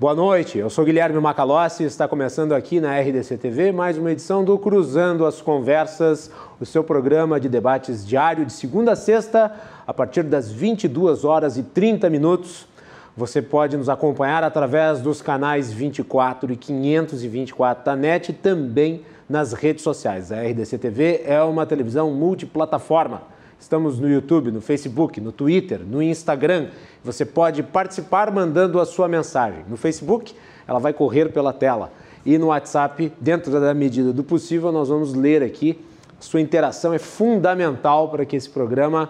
Boa noite, eu sou Guilherme Macalossi e está começando aqui na RDC TV mais uma edição do Cruzando as Conversas, o seu programa de debates diário de segunda a sexta, a partir das 22 horas e 30 minutos. Você pode nos acompanhar através dos canais 24 e 524 da NET e também nas redes sociais. A RDC TV é uma televisão multiplataforma. Estamos no YouTube, no Facebook, no Twitter, no Instagram. Você pode participar mandando a sua mensagem. No Facebook, ela vai correr pela tela. E no WhatsApp, dentro da medida do possível, nós vamos ler aqui. Sua interação é fundamental para que esse programa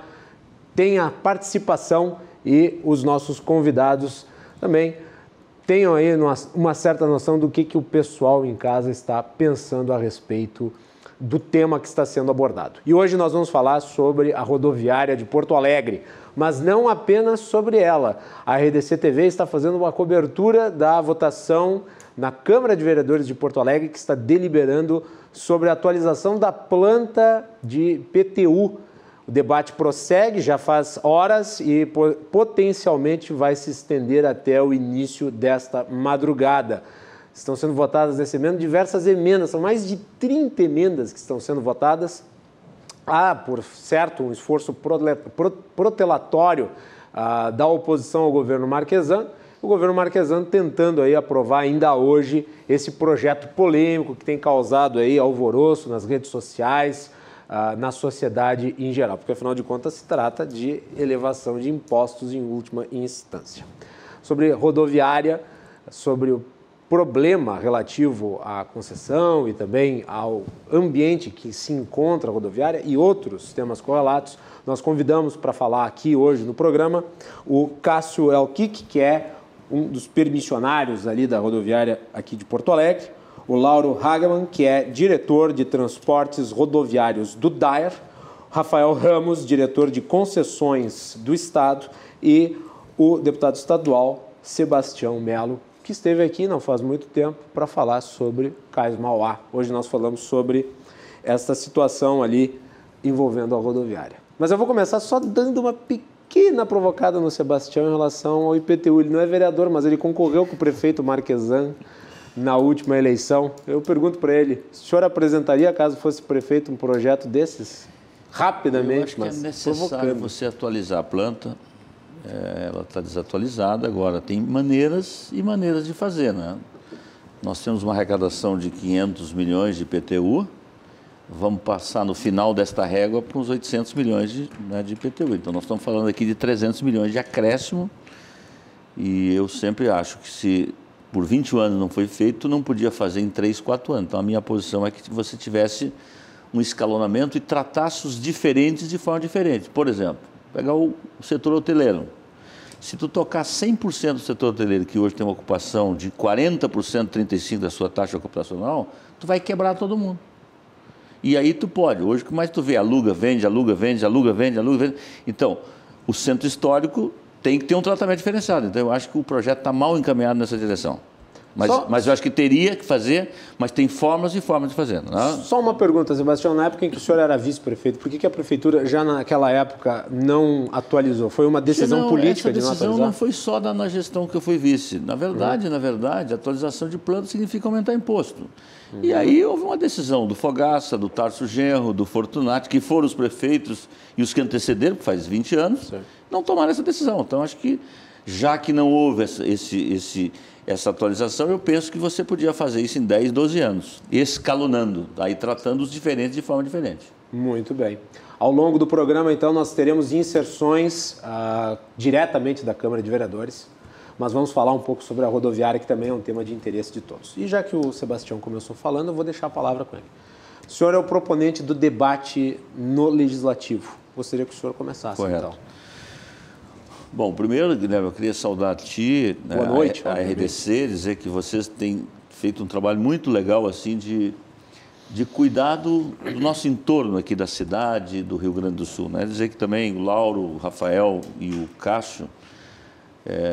tenha participação e os nossos convidados também tenham aí uma certa noção do que o pessoal em casa está pensando a respeito do tema que está sendo abordado. E hoje nós vamos falar sobre a rodoviária de Porto Alegre, mas não apenas sobre ela. A RDC TV está fazendo uma cobertura da votação na Câmara de Vereadores de Porto Alegre, que está deliberando sobre a atualização da planta de PTU. O debate prossegue, já faz horas e potencialmente vai se estender até o início desta madrugada. Estão sendo votadas nesse momento diversas emendas, são mais de 30 emendas que estão sendo votadas. Há, por certo, um esforço protelatório da oposição ao governo Marquesan, o governo Marquesan tentando aí aprovar ainda hoje esse projeto polêmico que tem causado aí alvoroço nas redes sociais, na sociedade em geral, porque afinal de contas se trata de elevação de impostos em última instância. Sobre rodoviária, sobre o problema relativo à concessão e também ao ambiente que se encontra a rodoviária e outros temas correlatos, nós convidamos para falar aqui hoje no programa o Cássio Elkick, que é um dos permissionários ali da rodoviária aqui de Porto Alegre, o Lauro Hagemann, que é diretor de transportes rodoviários do DAER, Rafael Ramos, diretor de concessões do Estado, e o deputado estadual Sebastião Melo, que esteve aqui não faz muito tempo para falar sobre Cais Mauá. Hoje nós falamos sobre essa situação ali envolvendo a rodoviária. Mas eu vou começar só dando uma pequena provocada no Sebastião em relação ao IPTU. Ele não é vereador, mas ele concorreu com o prefeito Marquesan na última eleição. Eu pergunto para ele, o senhor apresentaria, caso fosse prefeito, um projeto desses? Rapidamente, mas é necessário você atualizar a planta. Ela está desatualizada agora, tem maneiras e maneiras de fazer, né? Nós temos uma arrecadação de 500 milhões de IPTU, vamos passar no final desta régua para uns 800 milhões de IPTU. Então, nós estamos falando aqui de 300 milhões de acréscimo e eu sempre acho que se por 20 anos não foi feito, não podia fazer em 3, 4 anos. Então, a minha posição é que você tivesse um escalonamento e tratasse os diferentes de forma diferente. Por exemplo, pegar o setor hoteleiro. Se tu tocar 100% do setor hoteleiro, que hoje tem uma ocupação de 40%, 35% da sua taxa ocupacional, tu vai quebrar todo mundo. E aí tu pode. Hoje, o que mais tu vê? Aluga, vende, aluga, vende, aluga, vende, aluga, vende. Então, o centro histórico tem que ter um tratamento diferenciado. Então, eu acho que o projeto está mal encaminhado nessa direção. Mas eu acho que teria que fazer, mas tem formas e formas de fazer. Não? Só uma pergunta, Sebastião. Na época em que o senhor era vice-prefeito, por que a prefeitura já naquela época não atualizou? Foi uma decisão política de não atualizar? Essa decisão não foi só na gestão que eu fui vice. Na verdade, a atualização de plano significa aumentar imposto. E aí houve uma decisão do Fogaça, do Tarso Genro, do Fortunati, que foram os prefeitos e os que antecederam, faz 20 anos, não tomaram essa decisão. Então, acho que, já que não houve essa atualização, eu penso que você podia fazer isso em 10, 12 anos, escalonando, aí tratando os diferentes de forma diferente. Muito bem. Ao longo do programa, então, nós teremos inserções diretamente da Câmara de Vereadores, mas vamos falar um pouco sobre a rodoviária, que também é um tema de interesse de todos. E já que o Sebastião começou falando, eu vou deixar a palavra com ele. O senhor é o proponente do debate no Legislativo. Gostaria que o senhor começasse, Correto. então. Bom, primeiro, Guilherme, eu queria saudar a ti, boa noite, a RDC, dizer que vocês têm feito um trabalho muito legal assim de cuidar do nosso entorno aqui da cidade, do Rio Grande do Sul. Né? Dizer que também o Lauro, o Rafael e o Cássio,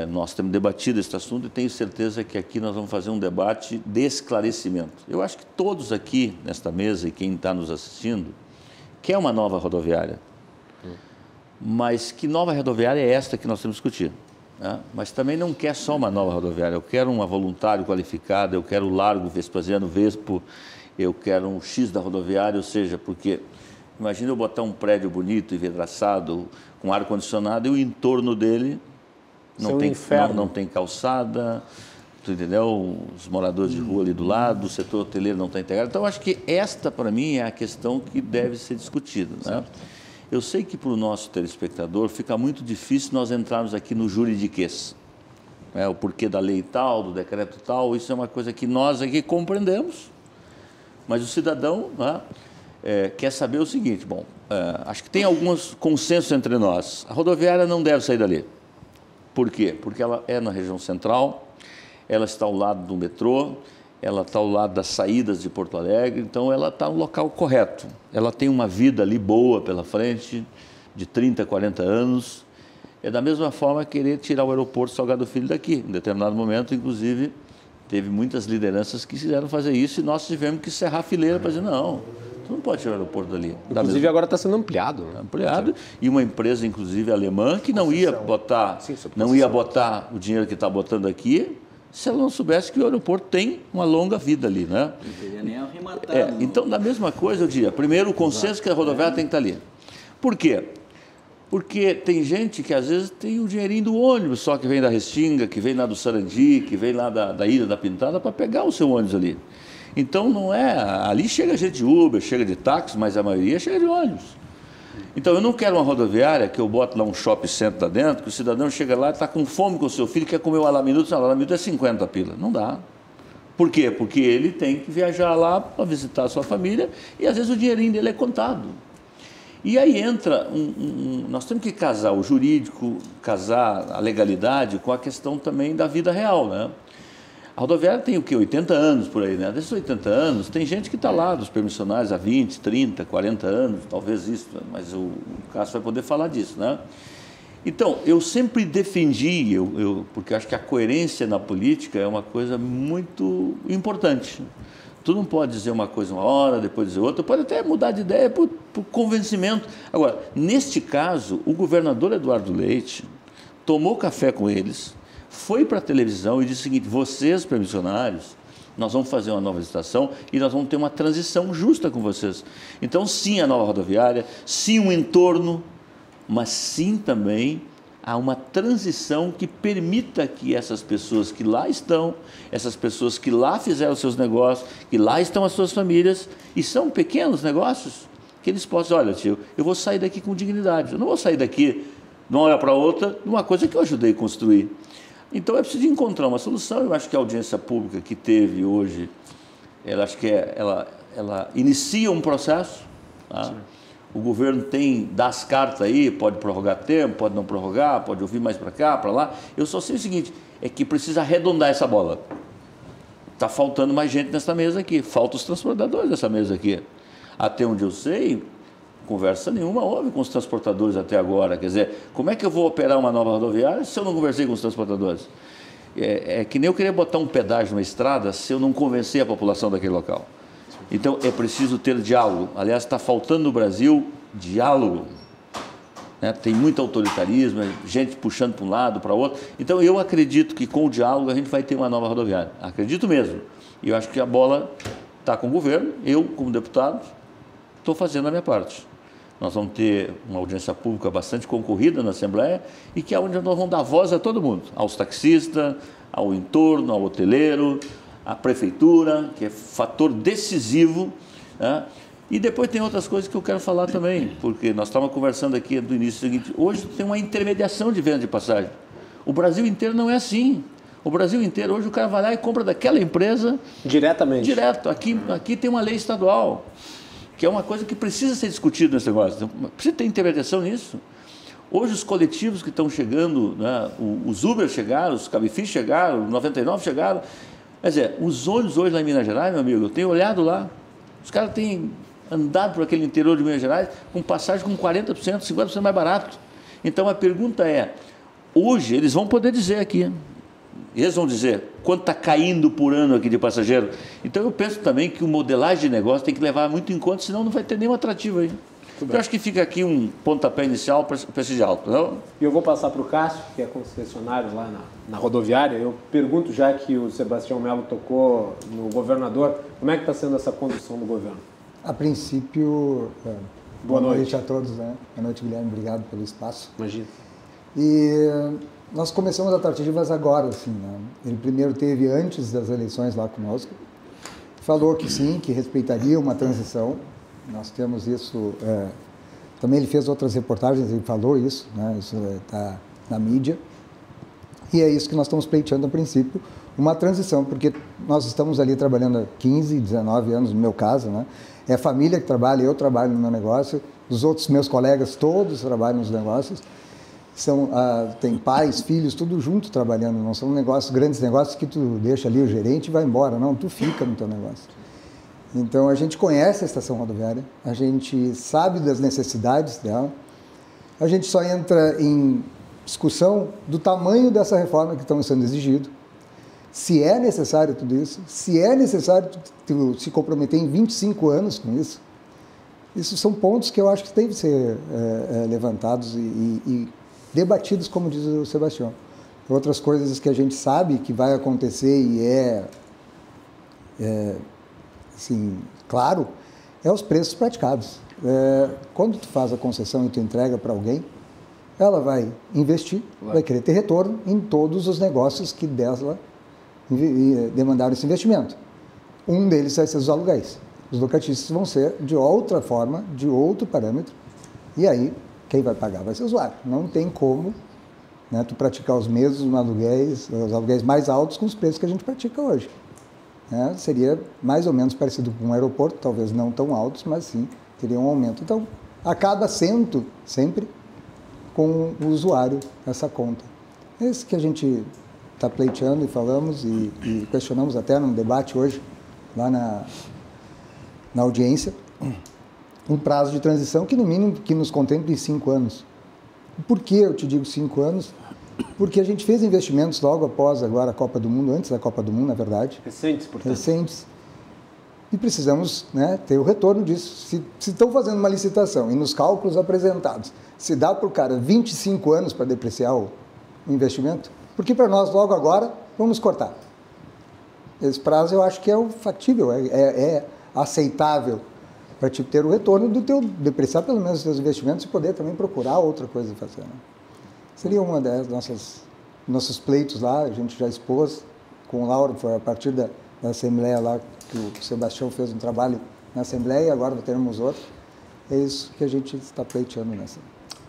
nós temos debatido esse assunto e tenho certeza que aqui nós vamos fazer um debate de esclarecimento. Eu acho que todos aqui nesta mesa e quem está nos assistindo quer uma nova rodoviária. Mas que nova rodoviária é esta que nós temos que discutir? né? Mas também não quer só uma nova rodoviária. Eu quero um voluntário qualificado, eu quero o Largo Vespasiano Vespo, eu quero um X da rodoviária, ou seja, porque imagina eu botar um prédio bonito, envidraçado, com ar-condicionado e o entorno dele não tem calçada, tu entendeu? Os moradores de rua ali do lado, o setor hoteleiro não está integrado. Então, eu acho que esta, para mim, é a questão que deve ser discutida, né? Eu sei que para o nosso telespectador fica muito difícil nós entrarmos aqui no juridiquês, né? O porquê da lei tal, do decreto tal, isso é uma coisa que nós aqui compreendemos, mas o cidadão, né, quer saber o seguinte, bom, acho que tem alguns consensos entre nós. A rodoviária não deve sair dali. Por quê? Porque ela é na região central, ela está ao lado do metrô, ela está ao lado das saídas de Porto Alegre, então ela está no local correto. Ela tem uma vida ali boa pela frente, de 30, 40 anos. É da mesma forma querer tirar o aeroporto Salgado Filho daqui. Em determinado momento, inclusive, teve muitas lideranças que quiseram fazer isso e nós tivemos que cerrar a fileira para dizer, não, tu não pode tirar o aeroporto dali. Inclusive agora está sendo ampliado. Né? Ampliado, e uma empresa, inclusive, alemã, que não ia botar o dinheiro que está botando aqui, se ela não soubesse que o aeroporto tem uma longa vida ali, né? Não teria nem arrematado. Então, da mesma coisa, eu diria, primeiro, o consenso que a rodoviária tem que estar ali. Por quê? Porque tem gente que, às vezes, tem o dinheirinho do ônibus, só que vem da Restinga, que vem lá do Sarandi, que vem lá da Ilha da Pintada, para pegar o seu ônibus ali. Então, não é... Ali chega gente de Uber, chega de táxi, mas a maioria chega de ônibus. Então, eu não quero uma rodoviária que eu boto lá um shopping center lá dentro, que o cidadão chega lá e está com fome com o seu filho, quer comer o alaminuto, o alaminuto é 50 pila. Não dá. Por quê? Porque ele tem que viajar lá para visitar a sua família e, às vezes, o dinheirinho dele é contado. E aí entra, nós temos que casar o jurídico, casar a legalidade com a questão também da vida real, né? A rodoviária tem o quê? 80 anos por aí, né? Desses 80 anos, tem gente que está lá, dos permissionários, há 20, 30, 40 anos, talvez isso, mas o Cássio vai poder falar disso, né? Então, eu sempre defendi, porque acho que a coerência na política é uma coisa muito importante. Tu não pode dizer uma coisa uma hora, depois dizer outra, pode até mudar de ideia por convencimento. Agora, neste caso, o governador Eduardo Leite tomou café com eles, foi para a televisão e disse o seguinte, vocês, permissionários, nós vamos fazer uma nova licitação e nós vamos ter uma transição justa com vocês. Então, sim, a nova rodoviária, sim, um entorno, mas sim também há uma transição que permita que essas pessoas que lá estão, essas pessoas que lá fizeram seus negócios, que lá estão as suas famílias, e são pequenos negócios, que eles possam, olha, tio, eu vou sair daqui com dignidade, eu não vou sair daqui de uma hora para outra, de uma coisa que eu ajudei a construir. Então, é preciso encontrar uma solução. Eu acho que a audiência pública que teve hoje, ela inicia um processo, tá? O governo dá as cartas aí, pode prorrogar tempo, pode não prorrogar, pode ouvir mais para cá, para lá. Eu só sei o seguinte, é que precisa arredondar essa bola. Está faltando mais gente nessa mesa aqui, faltam os transportadores nessa mesa aqui. Até onde eu sei, conversa nenhuma houve com os transportadores até agora. Quer dizer, como é que eu vou operar uma nova rodoviária se eu não conversei com os transportadores? É que nem eu querer botar um pedágio na estrada se eu não convencer a população daquele local. Então, é preciso ter diálogo. Aliás, está faltando no Brasil diálogo. Né? Tem muito autoritarismo, gente puxando para um lado, para o outro. Então, eu acredito que com o diálogo a gente vai ter uma nova rodoviária. Acredito mesmo. E eu acho que a bola está com o governo. Eu, como deputado, estou fazendo a minha parte. Nós vamos ter uma audiência pública bastante concorrida na Assembleia e que é onde nós vamos dar voz a todo mundo. Aos taxistas, ao entorno, ao hoteleiro, a prefeitura, que é fator decisivo, né? E depois tem outras coisas que eu quero falar também, porque nós estávamos conversando aqui do início do seguinte, hoje tem uma intermediação de venda de passagem. O Brasil inteiro não é assim. O Brasil inteiro, hoje o cara vai lá e compra daquela empresa... Diretamente. Direto. Aqui tem uma lei estadual, que é uma coisa que precisa ser discutida nesse negócio. Então, precisa ter intermediação nisso. Hoje os coletivos que estão chegando, né, os Uber chegaram, os Cabify chegaram, os 99 chegaram... Quer dizer, os ônibus hoje lá em Minas Gerais, meu amigo, eu tenho olhado lá, os caras têm andado por aquele interior de Minas Gerais com passagem com 40%, 50% mais barato. Então a pergunta é, hoje eles vão poder dizer aqui, eles vão dizer quanto está caindo por ano aqui de passageiro. Então eu penso também que o modelagem de negócio tem que levar muito em conta, senão não vai ter nenhum atrativo aí. Eu acho que fica aqui um pontapé inicial para esse diálogo, não? E eu vou passar para o Cássio, que é concessionário lá na rodoviária. Eu pergunto, já que o Sebastião Melo tocou no governador, como é que está sendo essa condução do governo? A princípio, boa noite a todos, né? Boa noite, Guilherme, obrigado pelo espaço. Imagina. E nós começamos as tratativas agora, assim, né? Ele primeiro teve, antes das eleições lá conosco, falou que sim, que respeitaria uma transição. Nós temos isso, também ele fez outras reportagens, ele falou isso, né? Isso está na mídia. E é isso que nós estamos pleiteando a princípio, uma transição, porque nós estamos ali trabalhando há 15, 19 anos, no meu caso, né? É a família que trabalha, eu trabalho no meu negócio, os outros meus colegas todos trabalham nos negócios. Tem pais, filhos, tudo junto trabalhando, não são grandes negócios que tu deixa ali o gerente e vai embora, não, tu fica no teu negócio. Então a gente conhece a estação rodoviária, a gente sabe das necessidades dela, a gente só entra em discussão do tamanho dessa reforma que estão sendo exigido, se é necessário tudo isso, se é necessário tu se comprometer em 25 anos com isso. Isso são pontos que eu acho que têm que ser levantados e debatidos, como diz o Sebastião. Outras coisas que a gente sabe que vai acontecer e assim, claro, é os preços praticados. Quando tu faz a concessão e tu entrega para alguém, ela vai investir, vai querer ter retorno em todos os negócios que dela demandaram esse investimento. Um deles vai ser os aluguéis. Os locatistas vão ser de outra forma, de outro parâmetro, e aí quem vai pagar vai ser o usuário. Não tem como, né, tu praticar os mesmos aluguéis, os aluguéis mais altos com os preços que a gente pratica hoje. Seria mais ou menos parecido com um aeroporto, talvez não tão altos, mas sim, teria um aumento. Então, acaba sendo sempre com o usuário essa conta. É isso que a gente está pleiteando e falamos e questionamos até num debate hoje, lá na audiência, um prazo de transição que, no mínimo, que nos contemple em 5 anos. Por que eu te digo 5 anos? Porque a gente fez investimentos logo após agora a Copa do Mundo, antes da Copa do Mundo, na verdade. Recentes, portanto. Recentes. E precisamos, né, ter o retorno disso. Se estão fazendo uma licitação e nos cálculos apresentados, se dá para o cara 25 anos para depreciar o investimento, porque para nós, logo agora, vamos cortar. Esse prazo eu acho que é factível, é aceitável para te ter o retorno do teu, depreciar pelo menos os teus investimentos e poder também procurar outra coisa a fazer. Né? Seria uma das nossos pleitos lá, a gente já expôs com o Lauro, foi a partir da Assembleia lá que o Sebastião fez um trabalho na Assembleia e agora teremos outro. É isso que a gente está pleiteando nessa.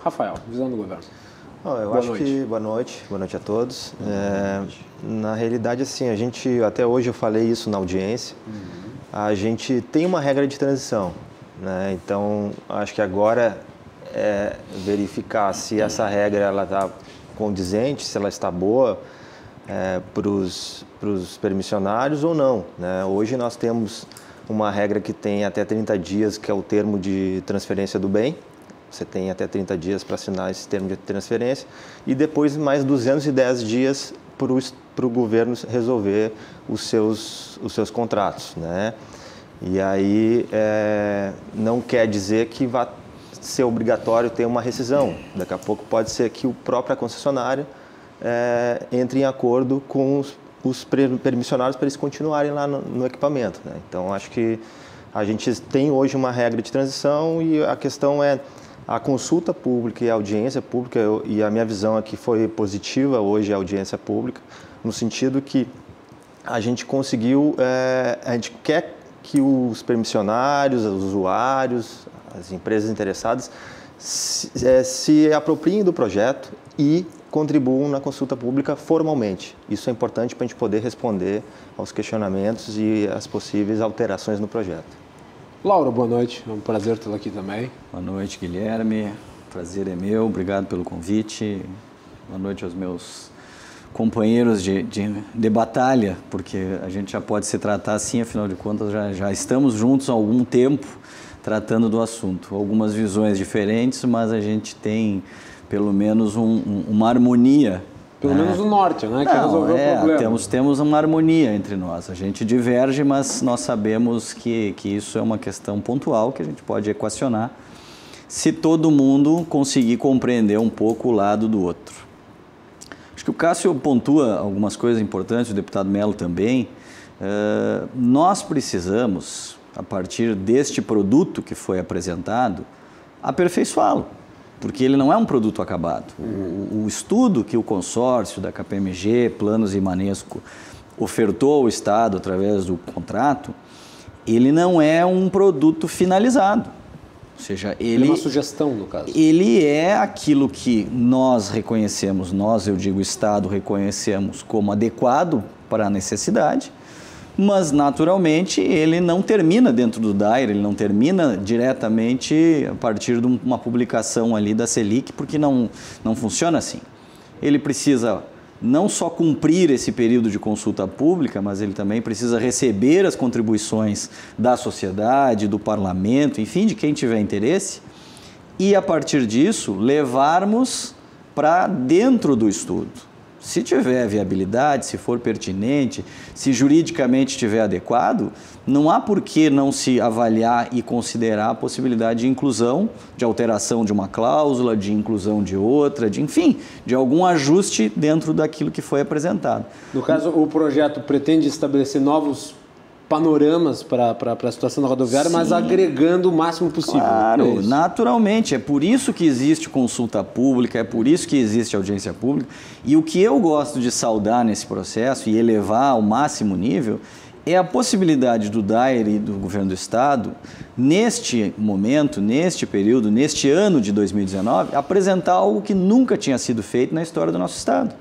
Rafael, visão do governo. Boa noite a todos. Na realidade, assim, a gente, até hoje eu falei isso na audiência, a gente tem uma regra de transição, né? Então, acho que agora é verificar se essa regra está condizente, se ela está boa para os permissionários ou não, né? Hoje nós temos uma regra que tem até 30 dias, que é o termo de transferência do bem. Você tem até 30 dias para assinar esse termo de transferência e depois mais 210 dias para o governo resolver os seus contratos, né? E aí não quer dizer que vai ser obrigatório ter uma rescisão. Daqui a pouco pode ser que o próprio concessionário entre em acordo com os permissionários para eles continuarem lá no equipamento, né? Então, acho que a gente tem hoje uma regra de transição e a questão é a consulta pública e a audiência pública, e a minha visão aqui foi positiva hoje a audiência pública, no sentido que a gente conseguiu, a gente quer que os permissionários, os usuários, as empresas interessadas se apropriem do projeto e contribuam na consulta pública formalmente. Isso é importante para a gente poder responder aos questionamentos e às possíveis alterações no projeto. Laura, boa noite. É um prazer tê-la aqui também. Boa noite, Guilherme. Prazer é meu. Obrigado pelo convite. Boa noite aos meus companheiros de batalha, porque a gente já pode se tratar assim, afinal de contas, já estamos juntos há algum tempo tratando do assunto. Algumas visões diferentes, mas a gente tem pelo menos uma harmonia. Pelo menos o norte, né? Que resolveu o problema. Temos uma harmonia entre nós. A gente diverge, mas nós sabemos que isso é uma questão pontual que a gente pode equacionar se todo mundo conseguir compreender um pouco o lado do outro. Acho que o Cássio pontua algumas coisas importantes, o deputado Melo também. Nós precisamos, a partir deste produto que foi apresentado, aperfeiçoá-lo, porque ele não é um produto acabado. O estudo que o consórcio da KPMG, Planos e Manesco, ofertou ao Estado através do contrato, ele não é um produto finalizado. Ou seja, ele é uma sugestão, no caso. Ele é aquilo que nós reconhecemos, eu digo Estado, reconhecemos como adequado para a necessidade, mas naturalmente ele não termina dentro do DAER, ele não termina diretamente a partir de uma publicação ali da Selic, porque não funciona assim. Ele precisa não só cumprir esse período de consulta pública, mas ele também precisa receber as contribuições da sociedade, do parlamento, enfim, de quem tiver interesse, e a partir disso levarmos para dentro do estudo. Se tiver viabilidade, se for pertinente, se juridicamente estiver adequado, não há por que não se avaliar e considerar a possibilidade de inclusão, de alteração de uma cláusula, de inclusão de outra, enfim, de algum ajuste dentro daquilo que foi apresentado. No caso, o projeto pretende estabelecer novos panoramas para a situação da rodoviária, sim, mas agregando o máximo possível. Claro, naturalmente. É por isso que existe consulta pública, é por isso que existe audiência pública. E o que eu gosto de saudar nesse processo e elevar ao máximo nível é a possibilidade do DAER e do Governo do Estado, neste momento, neste período, neste ano de 2019, apresentar algo que nunca tinha sido feito na história do nosso Estado.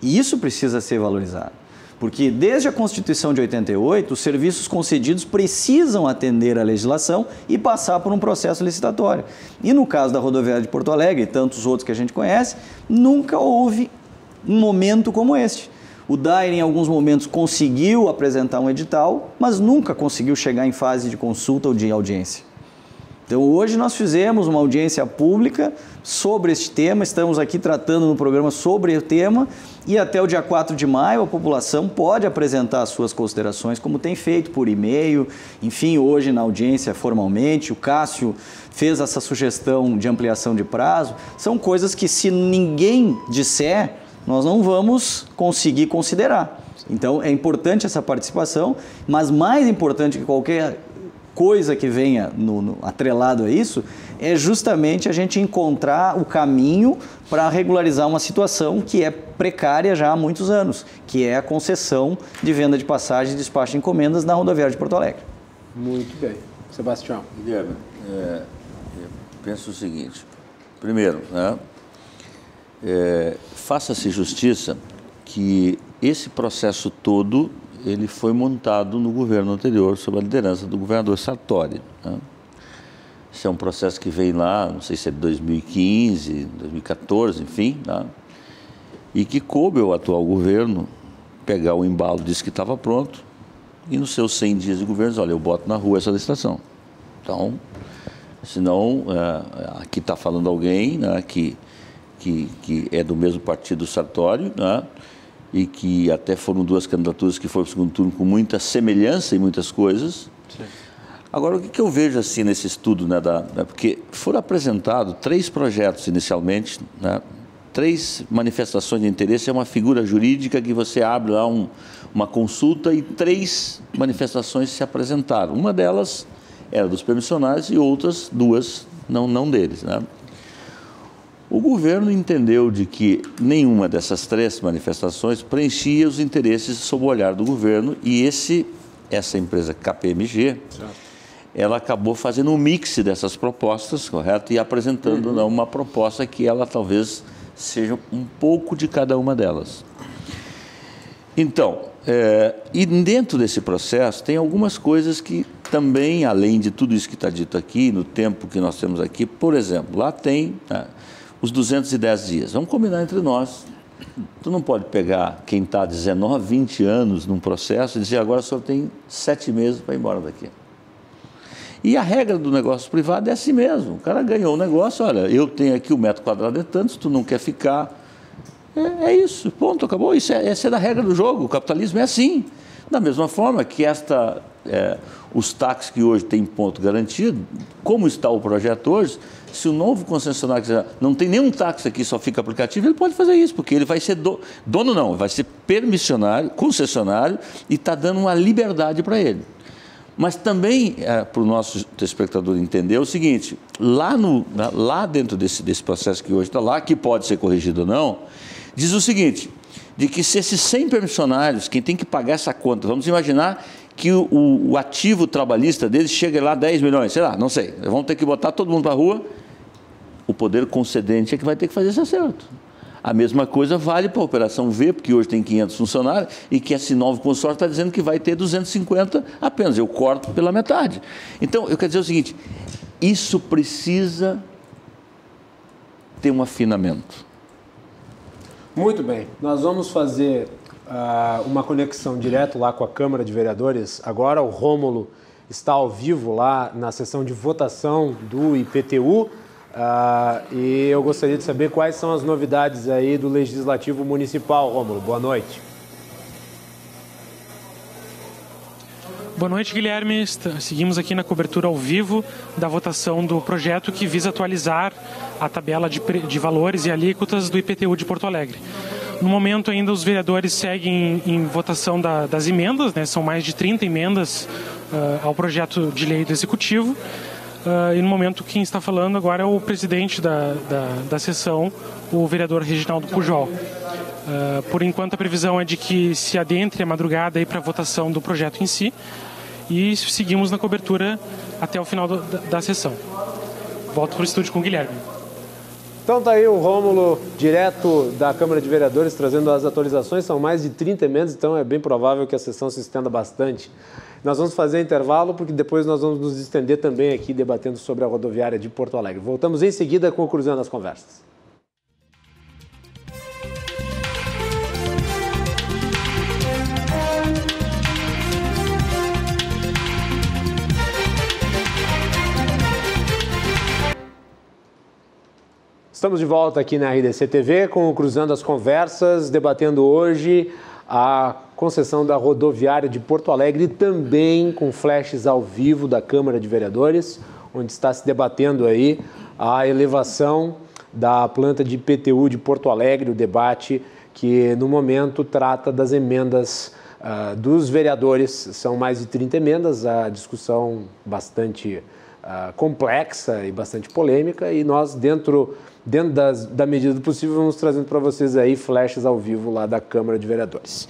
E isso precisa ser valorizado. Porque desde a Constituição de 88, os serviços concedidos precisam atender à legislação e passar por um processo licitatório. E no caso da rodoviária de Porto Alegre e tantos outros que a gente conhece, nunca houve um momento como este. O DAER, em alguns momentos, conseguiu apresentar um edital, mas nunca conseguiu chegar em fase de consulta ou de audiência. Então, hoje nós fizemos uma audiência pública sobre este tema, estamos aqui tratando no programa sobre o tema e até o dia 4 de maio a população pode apresentar as suas considerações, como tem feito por e-mail, enfim, hoje na audiência formalmente, o Cássio fez essa sugestão de ampliação de prazo, são coisas que se ninguém disser, nós não vamos conseguir considerar. Então, é importante essa participação, mas mais importante que qualquer coisa que venha atrelado a isso, é justamente a gente encontrar o caminho para regularizar uma situação que é precária já há muitos anos, que é a concessão de venda de passagens e despacho de encomendas na rodoviária de Porto Alegre. Muito bem. Sebastião. Guilherme, eu penso o seguinte. Primeiro, faça-se justiça que esse processo todo ele foi montado no governo anterior, sob a liderança do governador Sartori. Esse é um processo que vem lá, não sei se é de 2015, 2014, enfim, e que coube ao atual governo pegar o embalo, disse que estava pronto, e nos seus 100 dias de governo, olha, eu boto na rua essa licitação. Então, senão, aqui está falando alguém que é do mesmo partido do Sartori, e que até foram duas candidaturas que foram para o segundo turno com muita semelhança em muitas coisas. Sim. Agora, o que eu vejo assim nesse estudo, porque foram apresentados 3 projetos inicialmente, 3 manifestações de interesse, é uma figura jurídica que você abre lá uma consulta e 3 manifestações se apresentaram. Uma delas era dos permissionários e outras 2 não deles, O governo entendeu de que nenhuma dessas 3 manifestações preenchia os interesses sob o olhar do governo e essa empresa KPMG, ela acabou fazendo um mix dessas propostas, correto? E apresentando uma proposta que ela talvez seja um pouco de cada uma delas. Então, e dentro desse processo tem algumas coisas que também, além de tudo isso que está dito aqui, no tempo que nós temos aqui, por exemplo, lá tem os 210 dias. Vamos combinar entre nós. Tu não pode pegar quem está 19, 20 anos num processo e dizer agora só tem 7 meses para ir embora daqui. E a regra do negócio privado é assim mesmo. O cara ganhou um negócio, olha, eu tenho aqui o metro quadrado é tanto, se tu não quer ficar. É isso, ponto, acabou. Essa é da regra do jogo. O capitalismo é assim. Da mesma forma que os táxis que hoje têm ponto garantido, como está o projeto hoje, se o novo concessionário quiser, não tem nenhum táxi aqui, só fica aplicativo, ele pode fazer isso, porque ele vai ser dono não, vai ser permissionário, concessionário, e está dando uma liberdade para ele. Mas também, para o nosso telespectador entender, é o seguinte, lá dentro desse processo que hoje está lá, que pode ser corrigido ou não, diz o seguinte, de que se esses 100 permissionários, quem tem que pagar essa conta, vamos imaginar que o ativo trabalhista deles chega lá a 10 milhões, sei lá, não sei, vão ter que botar todo mundo para a rua, o poder concedente é que vai ter que fazer esse acerto. A mesma coisa vale para a Operação V, porque hoje tem 500 funcionários, e que esse novo consórcio está dizendo que vai ter 250 apenas, eu corto pela metade. Então, eu quero dizer o seguinte, isso precisa ter um afinamento. Muito bem, nós vamos fazer uma conexão direto lá com a Câmara de Vereadores. Agora o Rômulo está ao vivo lá na sessão de votação do IPTU e eu gostaria de saber quais são as novidades aí do Legislativo Municipal. Rômulo, boa noite. Boa noite, Guilherme. Seguimos aqui na cobertura ao vivo da votação do projeto que visa atualizar a tabela de valores e alíquotas do IPTU de Porto Alegre. No momento ainda os vereadores seguem em votação das emendas, né? São mais de 30 emendas ao projeto de lei do Executivo. E no momento quem está falando agora é o presidente da sessão, o vereador Reginaldo Pujol. Por enquanto a previsão é de que se adentre a madrugada para a votação do projeto em si e seguimos na cobertura até o final da sessão. Volto para o estúdio com o Guilherme. Então tá aí o Rômulo, direto da Câmara de Vereadores, trazendo as atualizações. São mais de 30 emendas, então é bem provável que a sessão se estenda bastante. Nós vamos fazer intervalo, porque depois nós vamos nos estender também aqui, debatendo sobre a rodoviária de Porto Alegre. Voltamos em seguida com o Cruzando as Conversas. Estamos de volta aqui na RDC TV com o Cruzando as Conversas, debatendo hoje a concessão da rodoviária de Porto Alegre e também com flashes ao vivo da Câmara de Vereadores, onde está se debatendo aí a elevação da planta de IPTU de Porto Alegre, o debate que no momento trata das emendas dos vereadores. São mais de 30 emendas, a discussão bastante complexa e bastante polêmica, e nós dentro da medida do possível vamos trazendo para vocês aí flashes ao vivo lá da Câmara de Vereadores.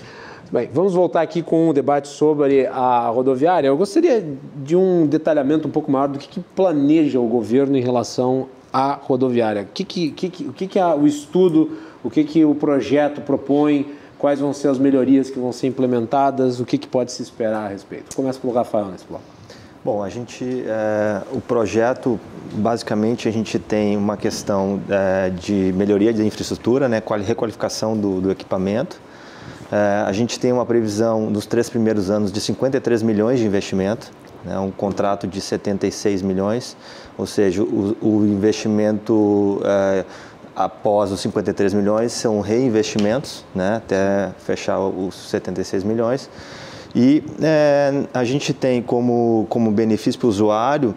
Bem, vamos voltar aqui com um debate sobre a rodoviária. Eu gostaria de um detalhamento um pouco maior do que planeja o governo em relação à rodoviária. O que é o estudo, o que o projeto propõe, quais vão ser as melhorias que vão ser implementadas, o que pode se esperar a respeito. Começa pelo Rafael nesse bloco. Bom, o projeto, basicamente, a gente tem uma questão de melhoria de infraestrutura, né, requalificação do equipamento. A gente tem uma previsão nos 3 primeiros anos de 53 milhões de investimento, né, um contrato de 76 milhões, ou seja, o investimento após os 53 milhões são reinvestimentos, né, até fechar os 76 milhões. E a gente tem como benefício para o usuário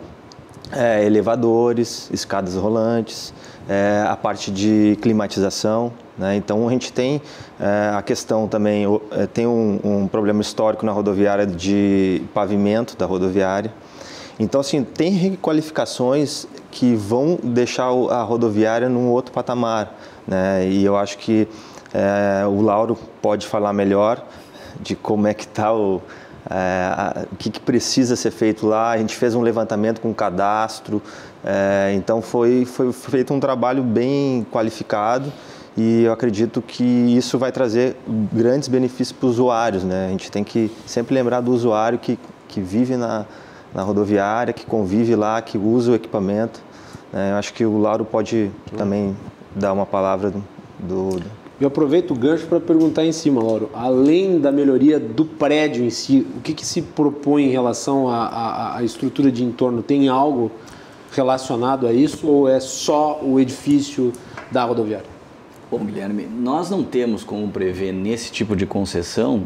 elevadores, escadas rolantes, a parte de climatização, né? Então a gente tem a questão também, tem um problema histórico na rodoviária de pavimento da rodoviária. Então assim, tem requalificações que vão deixar a rodoviária num outro patamar, né? E eu acho que o Lauro pode falar melhor de como é que está o que precisa ser feito lá. A gente fez um levantamento com cadastro, então foi feito um trabalho bem qualificado e eu acredito que isso vai trazer grandes benefícios para os usuários, né? A gente tem que sempre lembrar do usuário que vive na rodoviária, que convive lá, que usa o equipamento. Eu acho que o Lauro pode também dar uma palavra Eu aproveito o gancho para perguntar em cima, Lauro, além da melhoria do prédio em si, o que se propõe em relação à estrutura de entorno? Tem algo relacionado a isso ou é só o edifício da rodoviária? Bom, Guilherme, nós não temos como prever nesse tipo de concessão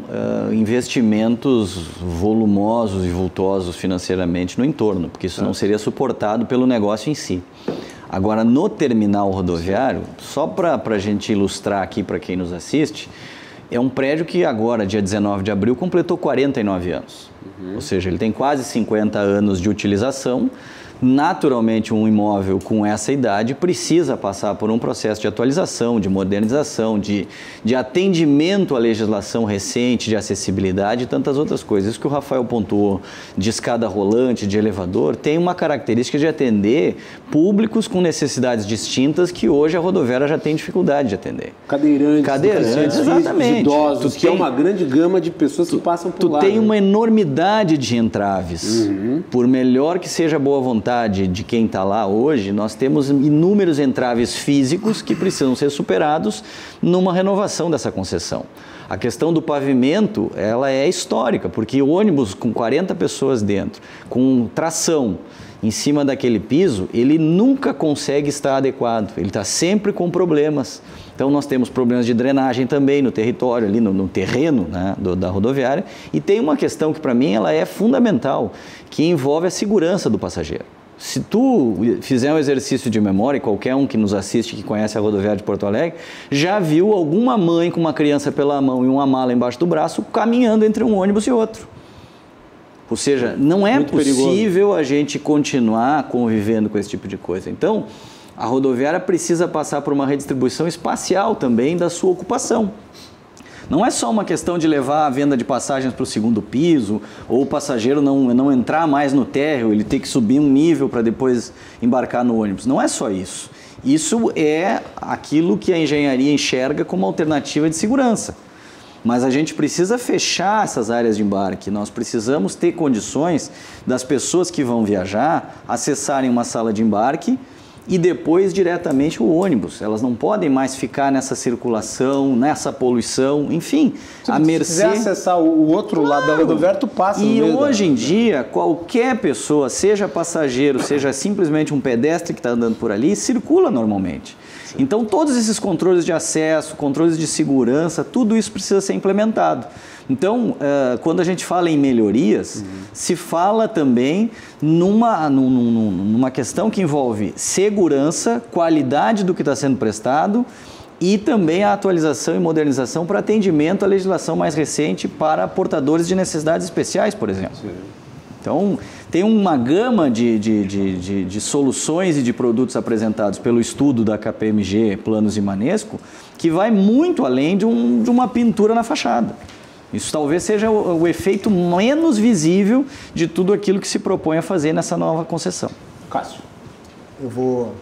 investimentos volumosos e vultosos financeiramente no entorno, porque isso não seria suportado pelo negócio em si. Agora, no terminal rodoviário, só para a gente ilustrar aqui para quem nos assiste, é um prédio que agora, dia 19 de abril, completou 49 anos. Ou seja, ele tem quase 50 anos de utilização. Naturalmente, um imóvel com essa idade precisa passar por um processo de atualização, de modernização, de atendimento à legislação recente, de acessibilidade e tantas outras coisas. Isso que o Rafael pontuou de escada rolante, de elevador, tem uma característica de atender públicos com necessidades distintas que hoje a rodoviária já tem dificuldade de atender. Cadeirantes, exatamente. Idosos, que é uma grande gama de pessoas que passam por lá. Tu tem uma enormidade de entraves. Por melhor que seja a boa vontade de quem está lá hoje, nós temos inúmeros entraves físicos que precisam ser superados numa renovação dessa concessão. A questão do pavimento, ela é histórica, porque o ônibus com 40 pessoas dentro, com tração em cima daquele piso, ele nunca consegue estar adequado, ele está sempre com problemas. Então nós temos problemas de drenagem também no território, ali no terreno, né, da rodoviária, e tem uma questão que para mim ela é fundamental, que envolve a segurança do passageiro. Se tu fizer um exercício de memória, qualquer um que nos assiste, que conhece a rodoviária de Porto Alegre, já viu alguma mãe com uma criança pela mão e uma mala embaixo do braço caminhando entre um ônibus e outro. Ou seja, não é muito possível a gente continuar convivendo com esse tipo de coisa. Então, a rodoviária precisa passar por uma redistribuição espacial também da sua ocupação. Não é só uma questão de levar a venda de passagens para o segundo piso, ou o passageiro não entrar mais no térreo, ele ter que subir um nível para depois embarcar no ônibus. Não é só isso. Isso é aquilo que a engenharia enxerga como alternativa de segurança. Mas a gente precisa fechar essas áreas de embarque, nós precisamos ter condições das pessoas que vão viajar acessarem uma sala de embarque e depois diretamente o ônibus. Elas não podem mais ficar nessa circulação, nessa poluição, enfim, a mercê... Se quiser acessar o outro lado da rodoviária, tu passa no meio. E hoje em dia, qualquer pessoa, seja passageiro, seja simplesmente um pedestre que está andando por ali, circula normalmente. Então, todos esses controles de acesso, controles de segurança, tudo isso precisa ser implementado. Então, quando a gente fala em melhorias, se fala também numa questão que envolve segurança, qualidade do que está sendo prestado e também a atualização e modernização para atendimento à legislação mais recente para portadores de necessidades especiais, por exemplo. Sim. Então, tem uma gama de soluções e de produtos apresentados pelo estudo da KPMG, Planos e Manesco, que vai muito além de uma pintura na fachada. Isso talvez seja o efeito menos visível de tudo aquilo que se propõe a fazer nessa nova concessão. Cássio. Eu vou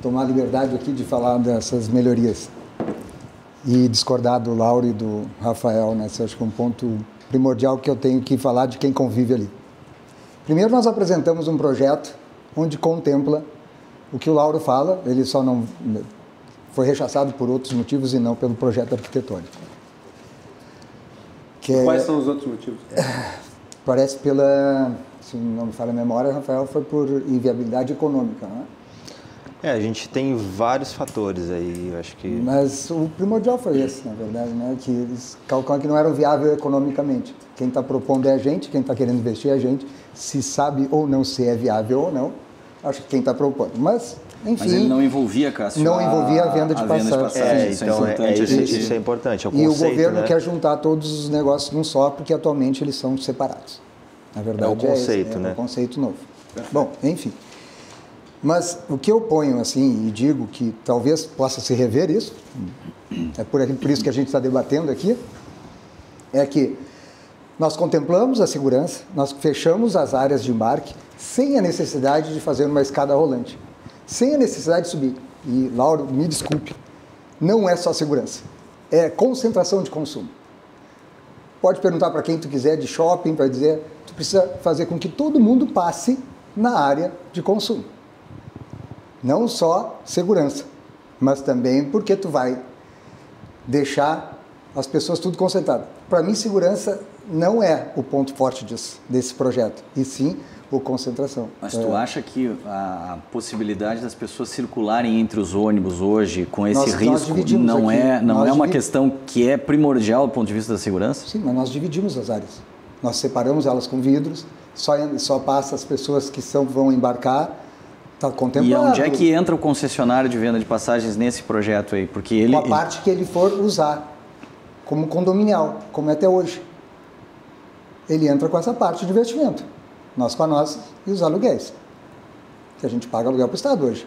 tomar a liberdade aqui de falar dessas melhorias e discordar do Lauro e do Rafael, né? Acho que é um ponto primordial que eu tenho que falar de quem convive ali. Primeiro, nós apresentamos um projeto onde contempla o que o Lauro fala, ele só não foi rechaçado por outros motivos e não pelo projeto arquitetônico. Quais são os outros motivos? Parece pela, se não me falha a memória, Rafael, foi por inviabilidade econômica, não é? A gente tem vários fatores aí, eu acho que... Mas o primordial foi esse, na verdade, né? Que eles calculam que não era viável economicamente. Quem está propondo é a gente, quem está querendo investir é a gente, se sabe ou não se é viável ou não, acho que quem está propondo. Mas, enfim... Mas ele não envolvia, Cássio, não envolvia a venda de passagens. Isso é importante, é o conceito, e o governo né? quer juntar todos os negócios num só, porque atualmente eles são separados. Na verdade, é o conceito, né? É o conceito novo. Bom, enfim... Mas o que eu ponho assim e digo que talvez possa se rever isso, é por isso que a gente está debatendo aqui, é que nós contemplamos a segurança, nós fechamos as áreas de embarque sem a necessidade de fazer uma escada rolante, sem a necessidade de subir. E, Lauro, me desculpe, não é só segurança, é concentração de consumo. Pode perguntar para quem tu quiser de shopping, para dizer, tu precisa fazer com que todo mundo passe na área de consumo. Não só segurança, mas também porque tu vai deixar as pessoas tudo concentrado. Para mim, segurança não é o ponto forte desse projeto, e sim o concentração. Mas tu acha que a possibilidade das pessoas circularem entre os ônibus hoje com esse risco não é uma questão que é primordial do ponto de vista da segurança? Sim, mas nós dividimos as áreas. Nós separamos elas com vidros, só passa as pessoas que vão embarcar, está contemplado. E onde é que entra o concessionário de venda de passagens nesse projeto aí? Porque ele... Uma parte que ele for usar como condominial, como é até hoje. Ele entra com essa parte de investimento. Nós com a nossa e os aluguéis. Que a gente paga aluguel para o Estado hoje.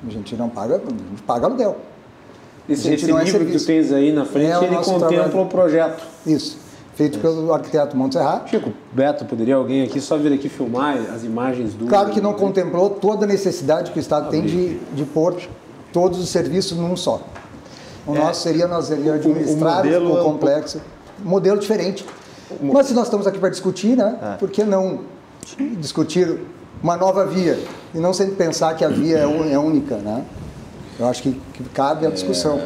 A gente não paga, a gente paga aluguel. Esse livro que tu tens aí na frente, ele contempla o projeto. Isso. Feito pelo arquiteto Montserrat. Chico, Beto, poderia alguém aqui só vir aqui filmar as imagens do... Claro que não contemplou toda a necessidade que o Estado tem de pôr todos os serviços num só. Nós seríamos administrar o complexo. Um modelo diferente. Mas se nós estamos aqui para discutir, né? Por que não discutir uma nova via e não sempre pensar que a via é única, né? Eu acho que cabe a discussão.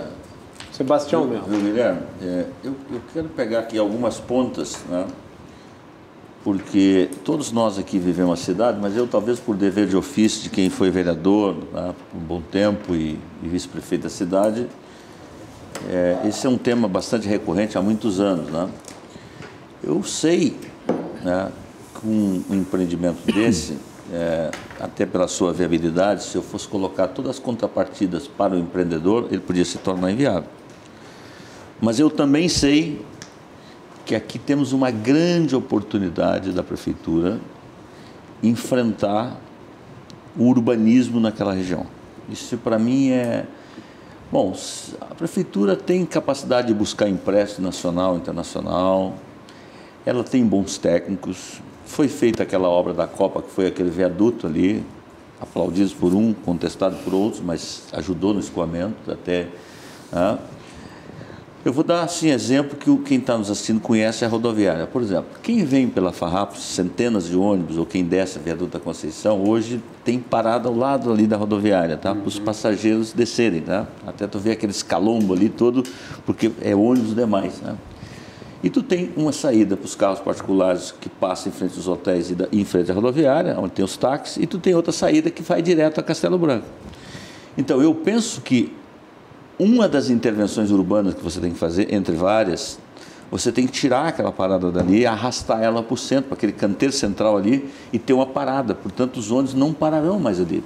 Sebastião mesmo. Guilherme, eu quero pegar aqui algumas pontas, né? Porque todos nós aqui vivemos a cidade, mas eu talvez por dever de ofício de quem foi vereador, né, por um bom tempo e vice-prefeito da cidade, esse é um tema bastante recorrente há muitos anos, né? Eu sei, né, com um empreendimento desse, até pela sua viabilidade, se eu fosse colocar todas as contrapartidas para o empreendedor, ele podia se tornar inviável. Mas eu também sei que aqui temos uma grande oportunidade da Prefeitura enfrentar o urbanismo naquela região. Isso para mim é... Bom, a Prefeitura tem capacidade de buscar empréstimo nacional e internacional, ela tem bons técnicos, foi feita aquela obra da Copa, que foi aquele viaduto ali, aplaudido por um, contestado por outros, mas ajudou no escoamento até... Eu vou dar assim exemplo que quem está nos assistindo conhece a rodoviária. Por exemplo, quem vem pela Farrapos, centenas de ônibus, ou quem desce a Viaduto da Conceição, hoje tem parada ao lado ali da rodoviária, tá? Para os passageiros descerem, tá? Até tu vê aquele escalombo ali todo, porque é ônibus demais, né? E tu tem uma saída para os carros particulares que passam em frente aos hotéis e em frente à rodoviária, onde tem os táxis, e tu tem outra saída que vai direto a Castelo Branco. Então, eu penso que uma das intervenções urbanas que você tem que fazer, entre várias, você tem que tirar aquela parada dali e arrastar ela para o centro, para aquele canteiro central ali, e ter uma parada. Portanto, os ônibus não pararão mais ali.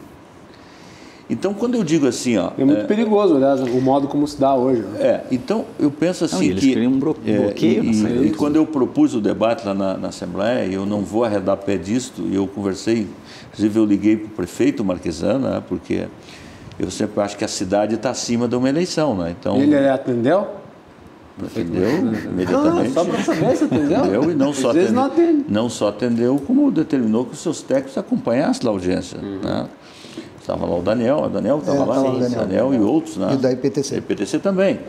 Então, quando eu digo assim... é muito perigoso, aliás, o modo como se dá hoje. Né? Então, eu penso assim eles queriam um bloqueio. E quando eu propus o debate lá na Assembleia, eu não vou arredar pé disto, e eu conversei, inclusive eu liguei para o prefeito Marquesano, né, porque... Eu sempre acho que a cidade está acima de uma eleição, né? Então, ele atendeu? Atendeu imediatamente. Só para saber se atendeu. Atendeu e não só atendeu, como determinou que os seus técnicos acompanhassem a audiência. Né? Estava lá o Daniel estava lá, o Daniel e outros. Né? E o da IPTC. IPTC também.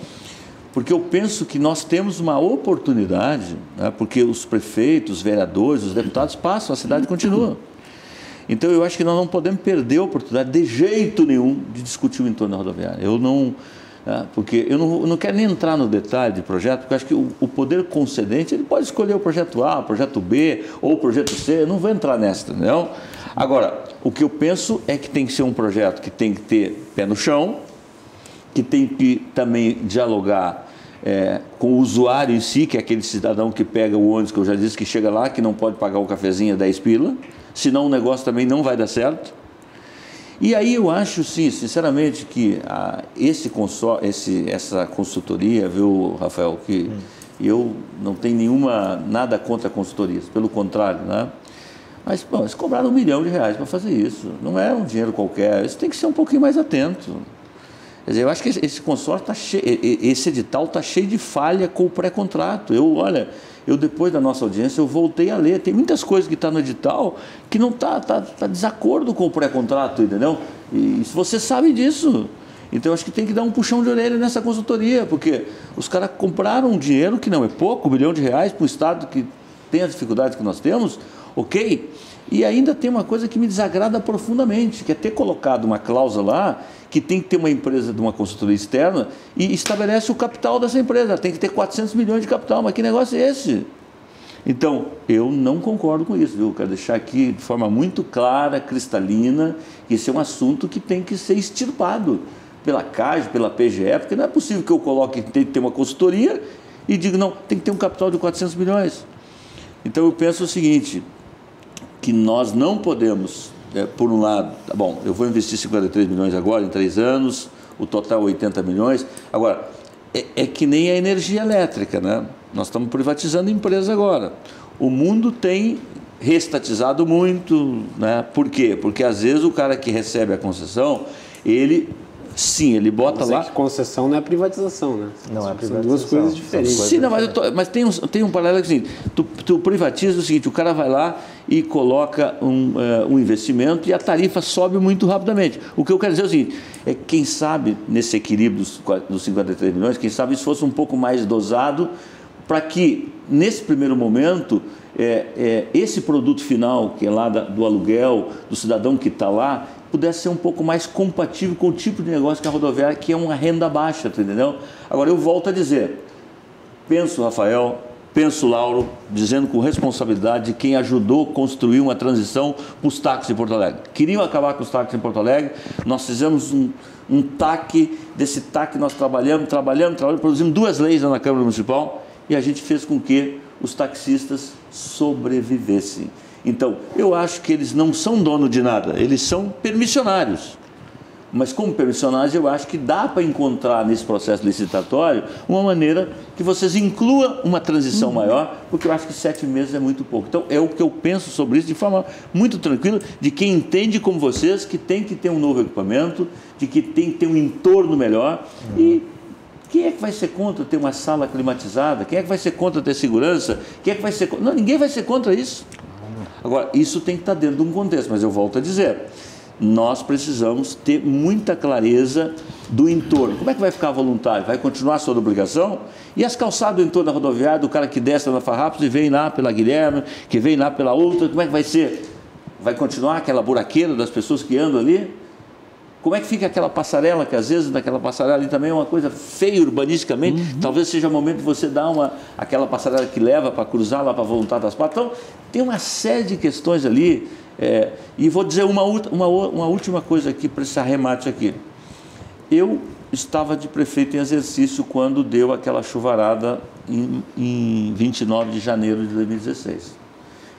Porque eu penso que nós temos uma oportunidade, né? Porque os prefeitos, os vereadores, os deputados passam, a cidade continua. Então, eu acho que nós não podemos perder a oportunidade de jeito nenhum de discutir o entorno da rodoviária. Eu não... porque eu não quero nem entrar no detalhe de projeto, porque eu acho que o poder concedente, ele pode escolher o projeto A, o projeto B ou o projeto C, eu não vou entrar nessa, entendeu? Agora, o que eu penso é que tem que ser um projeto que tem que ter pé no chão, que tem que também dialogar com o usuário em si, que é aquele cidadão que pega o ônibus, que eu já disse, que chega lá, que não pode pagar o cafezinho a 10 pila, senão o negócio também não vai dar certo. E aí eu acho, sim, sinceramente, que essa consultoria, viu, Rafael, que eu não tenho nada contra consultorias, pelo contrário, né? Mas, bom, eles cobraram R$1 milhão para fazer isso. Não é um dinheiro qualquer, isso tem que ser um pouquinho mais atento. Quer dizer, eu acho que esse consórcio está cheio, esse edital está cheio de falha com o pré-contrato. Eu depois da nossa audiência, eu voltei a ler. Tem muitas coisas que estão no edital que não está desacordo com o pré-contrato, entendeu? E você sabe disso. Então, eu acho que tem que dar um puxão de orelha nessa consultoria, porque os caras compraram um dinheiro que não é pouco, R$1 milhão para um Estado que tem as dificuldades que nós temos, ok? E ainda tem uma coisa que me desagrada profundamente, que é ter colocado uma cláusula lá que tem que ter uma empresa de uma consultoria externa e estabelece o capital dessa empresa. Tem que ter 400 milhões de capital, mas que negócio é esse? Então, eu não concordo com isso, viu? Quero deixar aqui de forma muito clara, cristalina, que esse é um assunto que tem que ser extirpado pela CAGE, pela PGE, porque não é possível que eu coloque, tem que ter uma consultoria e diga, não, tem que ter um capital de 400 milhões. Então, eu penso o seguinte, que nós não podemos, por um lado, tá bom, eu vou investir 53 milhões agora, em 3 anos, o total 80 milhões. Agora, é que nem a energia elétrica, né? Nós estamos privatizando empresa agora. O mundo tem reestatizado muito, né? Por quê? Porque às vezes o cara que recebe a concessão, ele bota lá... que concessão não é privatização, né? Não é privatização. São duas coisas diferentes. Sim, não, mas tem um paralelo assim, tu privatiza o seguinte, o cara vai lá e coloca um investimento e a tarifa sobe muito rapidamente. O que eu quero dizer é o seguinte, quem sabe nesse equilíbrio dos 53 milhões, quem sabe isso fosse um pouco mais dosado para que, nesse primeiro momento, esse produto final, que é lá do aluguel, do cidadão que está lá, pudesse ser um pouco mais compatível com o tipo de negócio que a rodoviária, que é uma renda baixa, tá entendeu? Agora, eu volto a dizer, penso, Rafael, penso, Lauro, dizendo com responsabilidade de quem ajudou a construir uma transição para os táxis em Porto Alegre. Queriam acabar com os táxis em Porto Alegre, nós fizemos um TAC, desse TAC nós trabalhamos, produzimos 2 leis lá na Câmara Municipal e a gente fez com que os taxistas sobrevivessem. Então, eu acho que eles não são dono de nada, eles são permissionários. Mas como permissionários, eu acho que dá para encontrar nesse processo licitatório uma maneira que vocês incluam uma transição maior, porque eu acho que 7 meses é muito pouco. Então, é o que eu penso sobre isso de forma muito tranquila, de quem entende como vocês, que tem que ter um novo equipamento, de que tem que ter um entorno melhor. E quem é que vai ser contra ter uma sala climatizada? Quem é que vai ser contra ter segurança? Quem é que vai ser contra... Não, ninguém vai ser contra isso. Agora, isso tem que estar dentro de um contexto, mas eu volto a dizer, nós precisamos ter muita clareza do entorno. Como é que vai ficar voluntário? Vai continuar a sua obrigação? E as calçadas do entorno da rodoviária, do cara que desce na Farrapos e vem lá pela Guilherme, que vem lá pela outra, como é que vai ser? Vai continuar aquela buraqueira das pessoas que andam ali? Como é que fica aquela passarela, que às vezes naquela passarela ali também é uma coisa feia urbanisticamente, talvez seja o momento de você dar aquela passarela que leva para cruzar lá para a Voluntária das Patas. Então, tem uma série de questões ali, e vou dizer uma última coisa aqui para esse arremate aqui. Eu estava de prefeito em exercício quando deu aquela chuvarada em 29 de janeiro de 2016.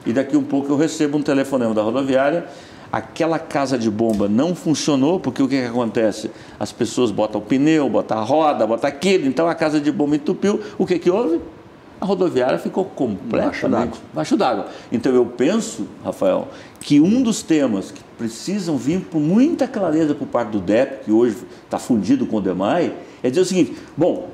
E daqui um pouco eu recebo um telefonema da rodoviária. Aquela casa de bomba não funcionou, porque o que acontece? As pessoas botam o pneu, botam a roda, botam aquilo, então a casa de bomba entupiu. O que houve? A rodoviária ficou completamente baixo d'água. Então eu penso, Rafael, que um dos temas que precisam vir com muita clareza por parte do DEP, que hoje está fundido com o DEMAI, é dizer o seguinte, bom,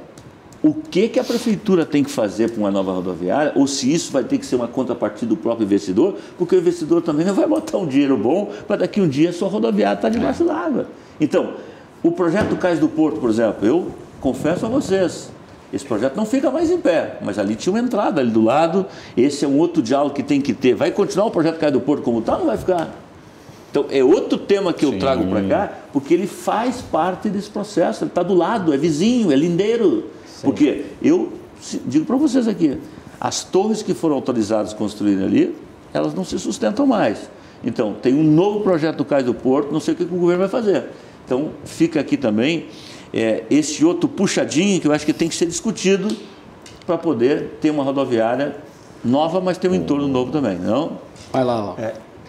o que a prefeitura tem que fazer para uma nova rodoviária, ou se isso vai ter que ser uma contrapartida do próprio investidor, porque o investidor também não vai botar um dinheiro bom para daqui um dia a sua rodoviária estar debaixo d'água. Então, o projeto do Cais do Porto, por exemplo, eu confesso a vocês, esse projeto não fica mais em pé, mas ali tinha uma entrada ali do lado, esse é um outro diálogo que tem que ter. Vai continuar o projeto Cais do Porto como está ou não vai ficar? Então, é outro tema que eu trago para cá, porque ele faz parte desse processo, ele está do lado, é vizinho, é lindeiro. Porque eu digo para vocês aqui, as torres que foram autorizadas a construir ali, elas não se sustentam mais. Então, tem um novo projeto do Cais do Porto, não sei o que o governo vai fazer. Então, fica aqui também esse outro puxadinho que eu acho que tem que ser discutido para poder ter uma rodoviária nova, mas ter um entorno novo também, não? Vai lá.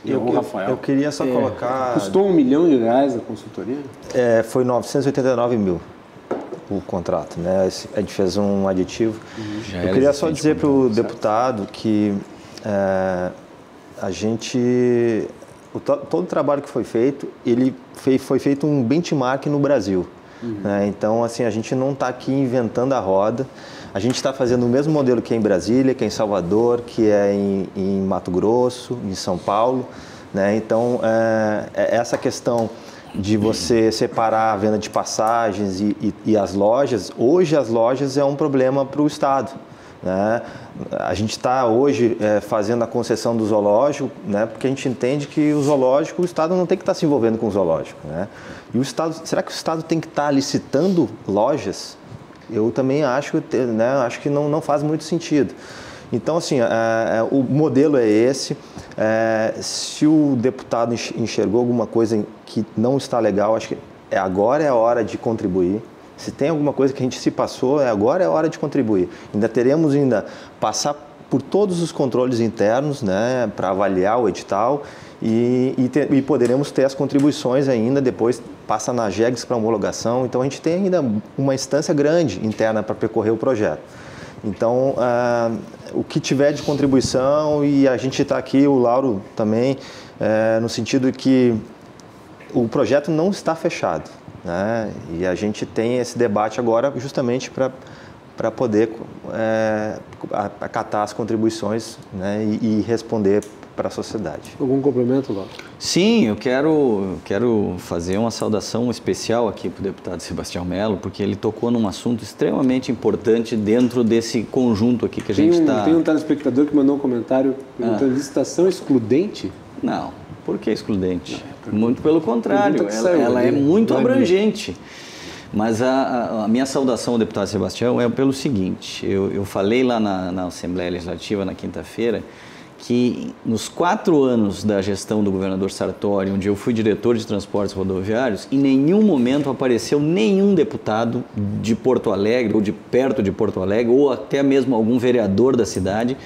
Eu queria só colocar... Custou R$1 milhão a consultoria? Foi 989 mil. O contrato, né? A gente fez um aditivo. Eu queria só dizer para o deputado que todo o trabalho que foi feito, foi feito um benchmark no Brasil. Né? Então, assim, a gente não está aqui inventando a roda. A gente está fazendo o mesmo modelo que é em Brasília, que é em Salvador, que é em Mato Grosso, em São Paulo. Né? Então, essa questão de você separar a venda de passagens e as lojas, hoje as lojas é um problema para o Estado. Né? A gente está hoje fazendo a concessão do zoológico, né? Porque a gente entende que o zoológico, o Estado não tem que estar se envolvendo com o zoológico. Né? E o Estado, será que o Estado tem que estar licitando lojas? Eu também acho, né? Acho que não faz muito sentido. Então, assim, o modelo é esse. Se o deputado enxergou alguma coisa que não está legal, acho que agora é a hora de contribuir. Se tem alguma coisa que a gente se passou, agora é a hora de contribuir. Ainda teremos passar por todos os controles internos, né, para avaliar o edital e poderemos ter as contribuições ainda, depois passa na GEGS para homologação. Então, a gente tem ainda uma instância grande interna para percorrer o projeto. Então, o que tiver de contribuição, e a gente está aqui, o Lauro também, no sentido que o projeto não está fechado, né? E a gente tem esse debate agora justamente para poder acatar as contribuições, né, e responder para a sociedade. Algum complemento, Lauro? Sim, eu quero fazer uma saudação especial aqui para o deputado Sebastião Melo, porque ele tocou num assunto extremamente importante dentro desse conjunto aqui que a gente está... Tem um telespectador que mandou um comentário perguntando: licitação excludente? Não, por que excludente? Muito pelo contrário, ela é ali, muito abrangente. Mas a minha saudação ao deputado Sebastião é pelo seguinte: eu falei lá na Assembleia Legislativa na quinta-feira que nos 4 anos da gestão do governador Sartori, onde eu fui diretor de transportes rodoviários, em nenhum momento apareceu nenhum deputado de Porto Alegre, ou de perto de Porto Alegre, ou até mesmo algum vereador da cidade,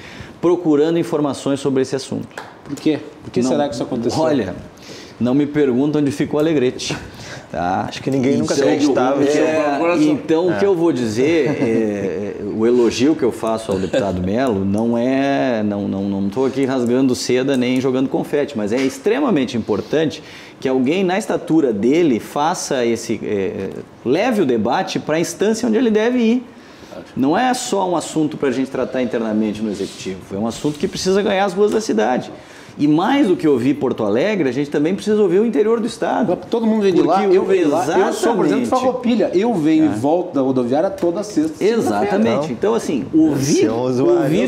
procurando informações sobre esse assunto. Por quê? Por que será que isso aconteceu? Olha, não me pergunta onde ficou o Alegrete. Tá? Acho que ninguém nunca acreditava. Então, o que eu vou dizer, o elogio que eu faço ao deputado Melo não estou aqui rasgando seda nem jogando confete, mas é extremamente importante que alguém na estatura dele faça leve o debate para a instância onde ele deve ir. Não é só um assunto para a gente tratar internamente no Executivo, é um assunto que precisa ganhar as ruas da cidade. E mais do que ouvir Porto Alegre, a gente também precisa ouvir o interior do estado. Todo mundo vem de lá, eu venho lá. Eu sou, por exemplo, Farroupilha. Eu venho e volto da rodoviária toda sexta. Exatamente. Então, assim, ouvir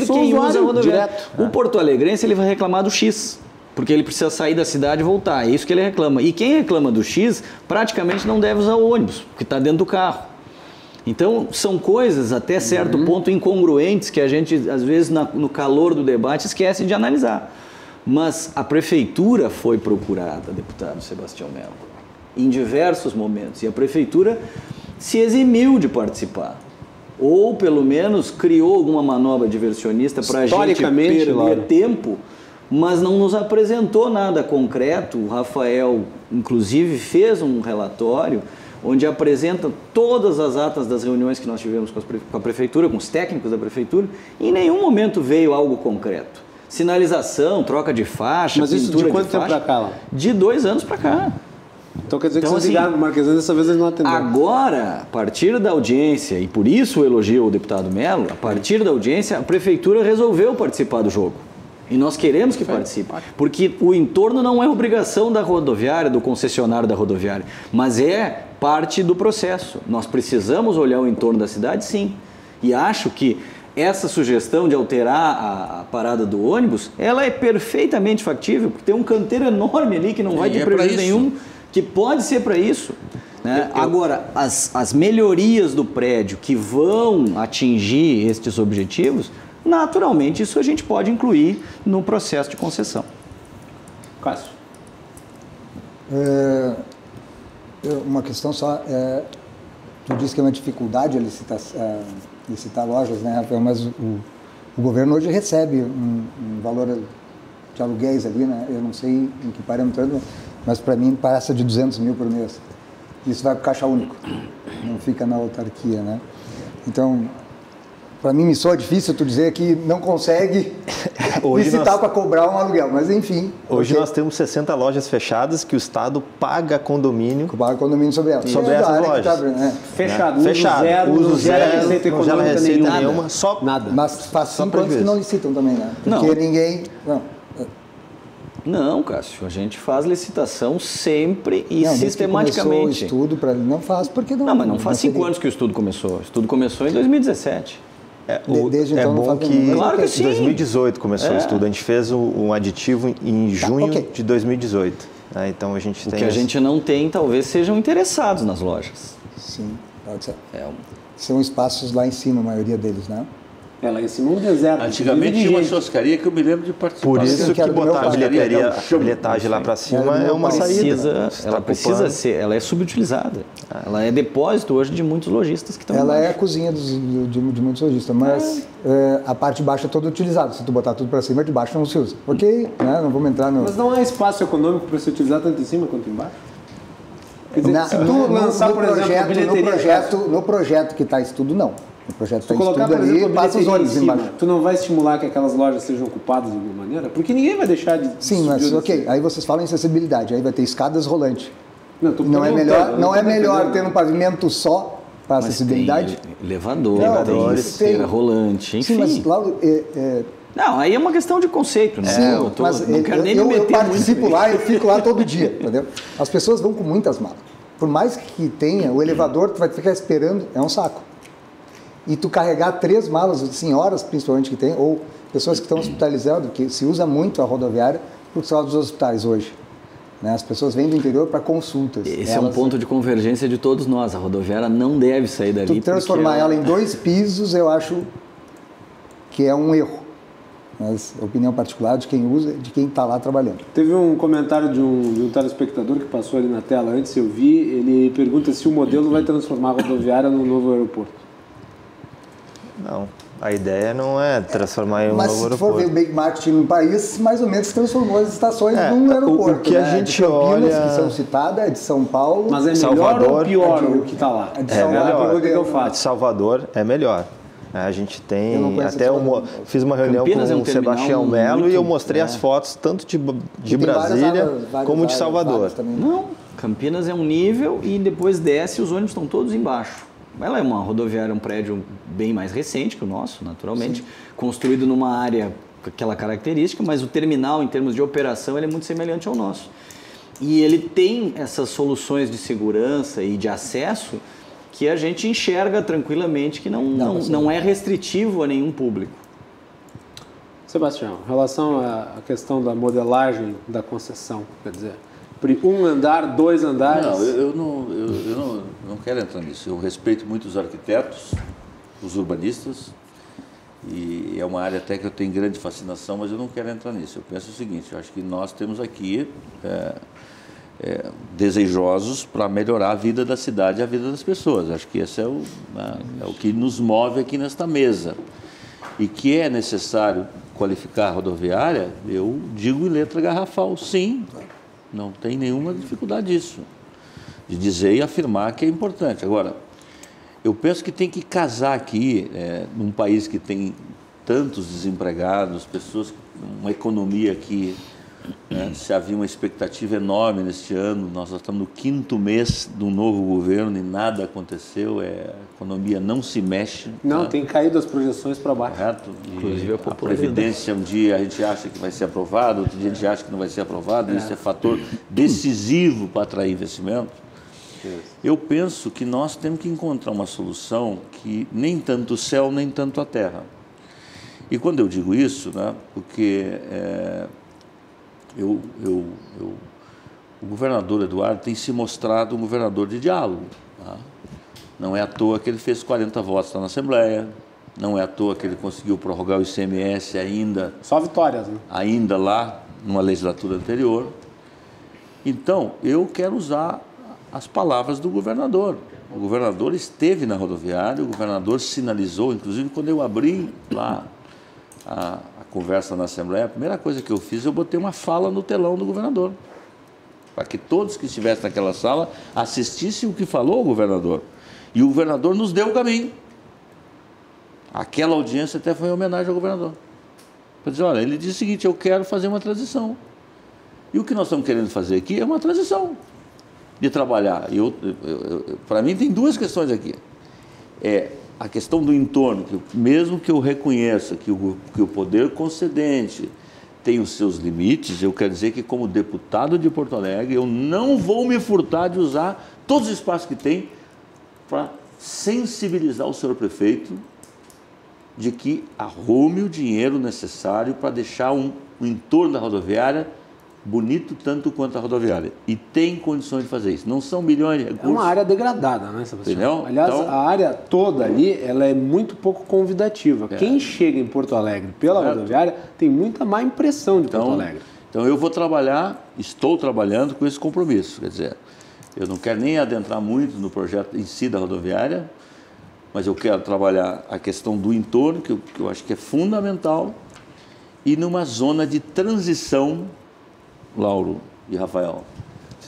quem usa a rodoviária. O porto-alegrense, ele vai reclamar do X, porque ele precisa sair da cidade e voltar. É isso que ele reclama. E quem reclama do X, praticamente não deve usar o ônibus, porque está dentro do carro. Então, são coisas, até certo ponto, incongruentes, que a gente, às vezes, no calor do debate, esquece de analisar. Mas a prefeitura foi procurada, deputado Sebastião Melo, em diversos momentos. E a prefeitura se eximiu de participar. Ou, pelo menos, criou alguma manobra diversionista para a gente perder tempo, mas não nos apresentou nada concreto. O Rafael, inclusive, fez um relatório onde apresenta todas as atas das reuniões que nós tivemos com a prefeitura, com os técnicos da prefeitura, e em nenhum momento veio algo concreto. Sinalização, troca de faixa, mas isso de quanto tempo para cá, lá? De 2 anos para cá. Então quer dizer que vocês ligaram para o Marquesano, dessa vez eles não atenderam. Agora, a partir da audiência, e por isso eu elogio o deputado Melo, a partir da audiência a prefeitura resolveu participar do jogo. E nós queremos que participe, porque o entorno não é obrigação da rodoviária, do concessionário da rodoviária, mas é parte do processo. Nós precisamos olhar o entorno da cidade, sim. E acho que essa sugestão de alterar a parada do ônibus, ela é perfeitamente factível, porque tem um canteiro enorme ali que não vai ter prejuízo nenhum, que pode ser para isso. Né? Agora, as melhorias do prédio que vão atingir estes objetivos, naturalmente isso a gente pode incluir no processo de concessão. Cássio. Uma questão só, tu disse que é uma dificuldade a licitar lojas, né, Rafael? Mas o governo hoje recebe um valor de aluguéis ali, né? Eu não sei em que parâmetro, mas para mim passa de 200 mil por mês. Isso vai para o caixa único, não fica na autarquia, né? Então, para mim me soa difícil tu dizer que não consegue licitar para cobrar um aluguel, mas enfim. Hoje nós temos 60 lojas fechadas que o Estado paga condomínio. Paga condomínio sobre elas. Sobre essas lojas. Fechado. Uso zero, não gera receita nenhuma, só nada. Mas faz 5 anos que não licitam também, né? Porque ninguém... Não, Cássio, a gente faz licitação sempre e sistematicamente. O estudo para não faz porque não. Não, mas não faz 5 anos que o estudo começou. O estudo começou em 2017. Desde então bom que, claro que sim. 2018 começou o estudo. A gente fez um aditivo em junho de 2018. Então a gente tem. O que a gente não tem, talvez sejam interessados nas lojas. Sim, pode ser. São espaços lá em cima, a maioria deles, né? Ela em cima é um deserto. Antigamente tinha uma churrascaria que eu me lembro de participar. Por isso que botar a bilhetagem lá para cima é uma saída. Ela precisa ser, ela é subutilizada. Ela é depósito hoje de muitos lojistas que estão Ela é a cozinha de muitos lojistas, mas a parte de baixo é toda utilizada. Se tu botar tudo para cima, de baixo não se usa. Ok, né? Não vamos entrar no... Mas não há espaço econômico para se utilizar tanto em cima quanto embaixo? Quer dizer, se tu lançar, por exemplo, no projeto que está estudo, não. O projeto está em colocar, estudo por exemplo, ali, passa os olhos embaixo. Tu não vai estimular que aquelas lojas sejam ocupadas de alguma maneira? Porque ninguém vai deixar de... Sim, mas ok, aí vocês falam em acessibilidade, aí vai ter escadas rolantes. Não é melhor ter um pavimento só para acessibilidade? Tem elevador, tem esteira rolante, enfim. Sim, mas lá... Não, aí é uma questão de conceito, né? Sim, não quero nem me meter muito. Eu participo lá, eu fico lá todo dia, entendeu? As pessoas vão com muitas malas. Por mais que tenha, o elevador, tu vai ficar esperando, é um saco. E tu carregar 3 malas, senhoras principalmente que tem, ou pessoas que estão hospitalizadas, que se usa muito a rodoviária por causa dos hospitais hoje. Né? As pessoas vêm do interior para consultas. Esse é um ponto de convergência de todos nós. A rodoviária não deve sair dali. Tu transformar ela em 2 pisos, eu acho que é um erro. Mas a opinião particular de quem usa, de quem está lá trabalhando. Teve um comentário de um telespectador que passou ali na tela antes, eu vi, ele pergunta se o modelo vai transformar a rodoviária num novo aeroporto. Não, a ideia não é transformar em um novo aeroporto. Mas se for ver o big marketing no país, mais ou menos transformou as estações num aeroporto. O que a gente de Campinas, olha... que são citadas, de São Paulo... Mas é melhor Salvador, ou pior o que está lá? É melhor. Que eu faço. A de Salvador é melhor. A gente tem, até fiz uma reunião Campinas com o Sebastião Melo e eu mostrei as fotos tanto de Brasília como de Salvador. Não, Campinas é um nível e depois desce e os ônibus estão todos embaixo. Ela é uma rodoviária, um prédio bem mais recente que o nosso, naturalmente, construído numa área com aquela característica, mas o terminal, em termos de operação, ele é muito semelhante ao nosso. E ele tem essas soluções de segurança e de acesso que a gente enxerga tranquilamente que não é restritivo a nenhum público. Sebastião, em relação à questão da modelagem da concessão, quer dizer, 1 andar, 2 andares... Não, eu não quero entrar nisso. Eu respeito muito os arquitetos, os urbanistas, e é uma área até que eu tenho grande fascinação, mas eu não quero entrar nisso. Eu penso o seguinte, eu acho que nós temos aqui... desejosos para melhorar a vida da cidade e a vida das pessoas. Acho que esse é o que nos move aqui nesta mesa. E que é necessário qualificar a rodoviária, eu digo em letra garrafal, sim, não tem nenhuma dificuldade disso, de dizer e afirmar que é importante. Agora, eu penso que tem que casar aqui, num país que tem tantos desempregados, pessoas, uma economia que... Se havia uma expectativa enorme neste ano, nós estamos no 5º mês do novo governo e nada aconteceu, a economia não se mexe. Não, tem caído as projeções para baixo. Correto? Inclusive a Previdência, um dia a gente acha que vai ser aprovado, outro dia a gente acha que não vai ser aprovado, isso é fator decisivo para atrair investimento. Eu penso que nós temos que encontrar uma solução que nem tanto o céu, nem tanto a terra. E quando eu digo isso, porque... o governador Eduardo tem se mostrado um governador de diálogo. Tá? Não é à toa que ele fez 40 votos lá na Assembleia, não é à toa que ele conseguiu prorrogar o ICMS ainda... Só vitórias, né? Ainda lá, numa legislatura anterior. Então, eu quero usar as palavras do governador. O governador esteve na rodoviária, o governador sinalizou, inclusive quando eu abri lá a conversa na Assembleia, a primeira coisa que eu fiz, eu botei uma fala no telão do governador, para que todos que estivessem naquela sala assistissem o que falou o governador. E o governador nos deu o caminho. Aquela audiência até foi em homenagem ao governador. Para dizer, olha, ele disse o seguinte, eu quero fazer uma transição. E o que nós estamos querendo fazer aqui é uma transição de trabalhar. Para mim tem 2 questões aqui. A questão do entorno, que mesmo que eu reconheça que o poder concedente tem os seus limites, eu quero dizer que como deputado de Porto Alegre, eu não vou me furtar de usar todos os espaços que tem para sensibilizar o senhor prefeito de que arrume o dinheiro necessário para deixar o entorno da rodoviária bonito tanto quanto a rodoviária. E tem condições de fazer isso. Não são milhões de recursos. É uma área degradada, né, Sebastião? Entendeu? Aliás, então, a área toda ali, ela é muito pouco convidativa. Quem chega em Porto Alegre pela rodoviária tem muita má impressão de Porto Alegre. Então eu vou trabalhar, estou trabalhando com esse compromisso. Quer dizer, eu não quero nem adentrar muito no projeto em si da rodoviária, mas eu quero trabalhar a questão do entorno, que eu acho que é fundamental, e numa zona de transição, Lauro e Rafael,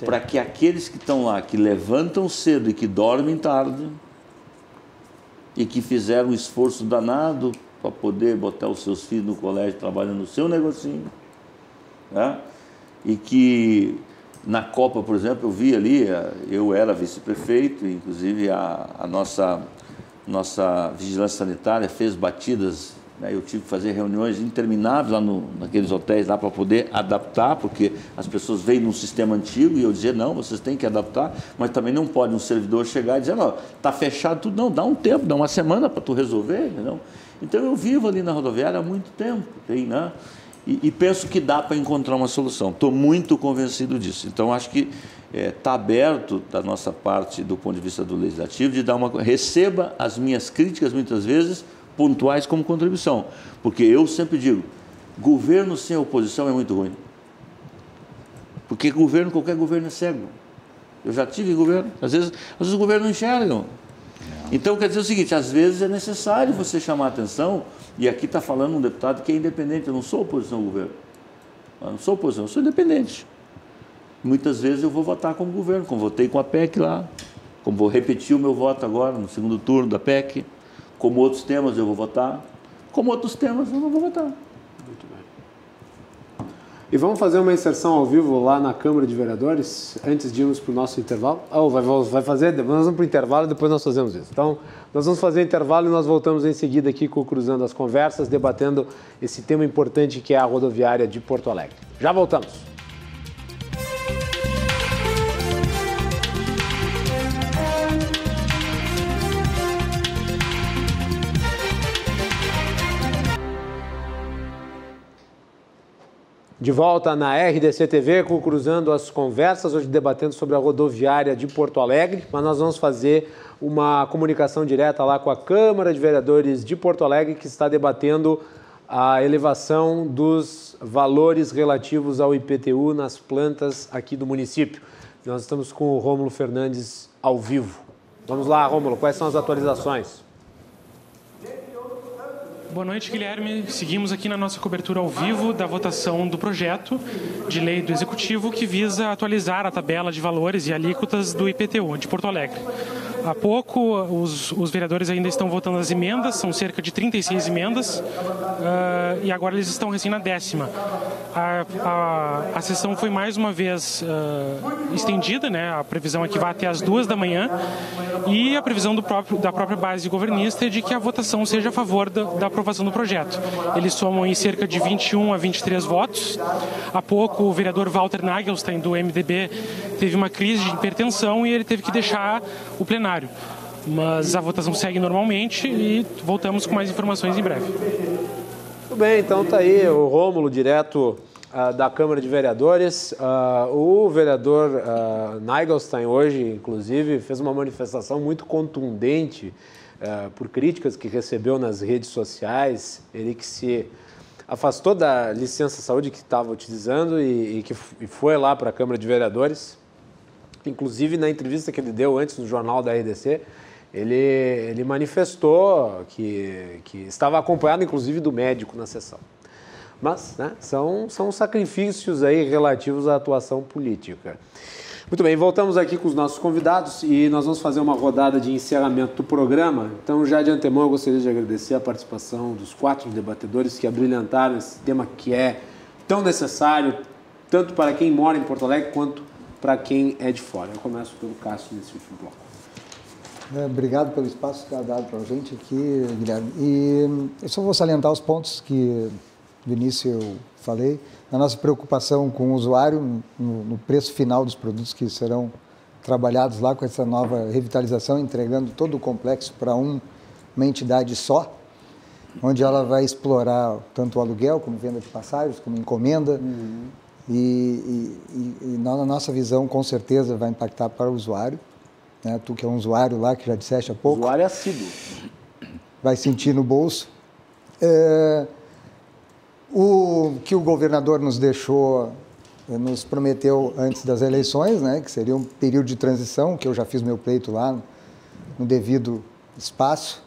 para que aqueles que estão lá, que levantam cedo e que dormem tarde, e que fizeram um esforço danado para poder botar os seus filhos no colégio trabalhando no seu negocinho, né? E que na Copa, por exemplo, eu vi ali, eu era vice-prefeito, inclusive a nossa vigilância sanitária fez batidas, né? Eu tive que fazer reuniões intermináveis lá naqueles hotéis lá para poder adaptar, porque as pessoas veem num sistema antigo e eu dizia, não, vocês têm que adaptar, mas também não pode um servidor chegar e dizer, não, está fechado tudo, não, dá um tempo, dá uma semana para tu resolver, entendeu? Então eu vivo ali na rodoviária há muito tempo, né? E penso que dá para encontrar uma solução. Estou muito convencido disso. Então, acho que está aberto da nossa parte, do ponto de vista do Legislativo, de dar receba as minhas críticas, muitas vezes, pontuais como contribuição. Porque eu sempre digo, governo sem oposição é muito ruim. Porque qualquer governo é cego. Eu já tive governo. Às vezes os governos não enxergam. Então, quer dizer o seguinte, às vezes é necessário você chamar a atenção, e aqui está falando um deputado que é independente, eu não sou oposição ao governo. Eu não sou oposição, eu sou independente. Muitas vezes eu vou votar como governo, como votei com a PEC lá, como vou repetir o meu voto agora, no segundo turno da PEC, como outros temas eu vou votar, como outros temas eu não vou votar. Muito bem. E vamos fazer uma inserção ao vivo lá na Câmara de Vereadores, antes de irmos para o nosso intervalo? Vai fazer? Nós vamos para o intervalo e depois nós fazemos isso. Então, nós vamos fazer o intervalo e nós voltamos em seguida aqui com o Cruzando as Conversas, debatendo esse tema importante que é a rodoviária de Porto Alegre. Já voltamos. De volta na RDC TV, com Cruzando as Conversas, hoje debatendo sobre a rodoviária de Porto Alegre, mas nós vamos fazer uma comunicação direta lá com a Câmara de Vereadores de Porto Alegre, que está debatendo a elevação dos valores relativos ao IPTU nas plantas aqui do município. Nós estamos com o Rômulo Fernandes ao vivo. Vamos lá, Rômulo, quais são as atualizações? Boa noite, Guilherme. Seguimos aqui na nossa cobertura ao vivo da votação do projeto de lei do Executivo que visa atualizar a tabela de valores e alíquotas do IPTU de Porto Alegre. Há pouco, os vereadores ainda estão votando as emendas, são cerca de 36 emendas, e agora eles estão recém na 10ª. A sessão foi mais uma vez estendida, né? A previsão é que vai até as 2 da manhã, e a previsão da própria base governista é de que a votação seja a favor da aprovação do projeto. Eles somam em cerca de 21 a 23 votos. Há pouco, o vereador Walter Nagelstein, do MDB, teve uma crise de hipertensão e ele teve que deixar o plenário. Mas a votação segue normalmente e voltamos com mais informações em breve. Tudo bem, então tá aí o Rômulo, direto da Câmara de Vereadores. O vereador Nagelstein hoje, inclusive, fez uma manifestação muito contundente por críticas que recebeu nas redes sociais. Ele que se afastou da licença saúde que estava utilizando e foi lá para a Câmara de Vereadores. Inclusive, na entrevista que ele deu antes no jornal da RDC, ele manifestou que estava acompanhado, inclusive, do médico na sessão. Mas, né, são sacrifícios aí relativos à atuação política. Muito bem, voltamos aqui com os nossos convidados e nós vamos fazer uma rodada de encerramento do programa. Então, já de antemão, eu gostaria de agradecer a participação dos 4 debatedores que abrilhantaram esse tema que é tão necessário, tanto para quem mora em Porto Alegre quanto para quem é de fora. Eu começo pelo Cássio nesse último bloco. Obrigado pelo espaço que está dado para a gente aqui, Guilherme. E eu só vou salientar os pontos que do início eu falei. Na nossa preocupação com o usuário, no preço final dos produtos que serão trabalhados lá com essa nova revitalização, entregando todo o complexo para uma entidade só, onde ela vai explorar tanto o aluguel, como venda de passagens, como encomenda, E na nossa visão, com certeza, vai impactar para o usuário. Né? Tu que é um usuário lá, que já disseste há pouco. Usuário assíduo. Vai sentir no bolso. O que o governador nos deixou, nos prometeu antes das eleições, né? Que seria um período de transição, que eu já fiz meu pleito lá no devido espaço,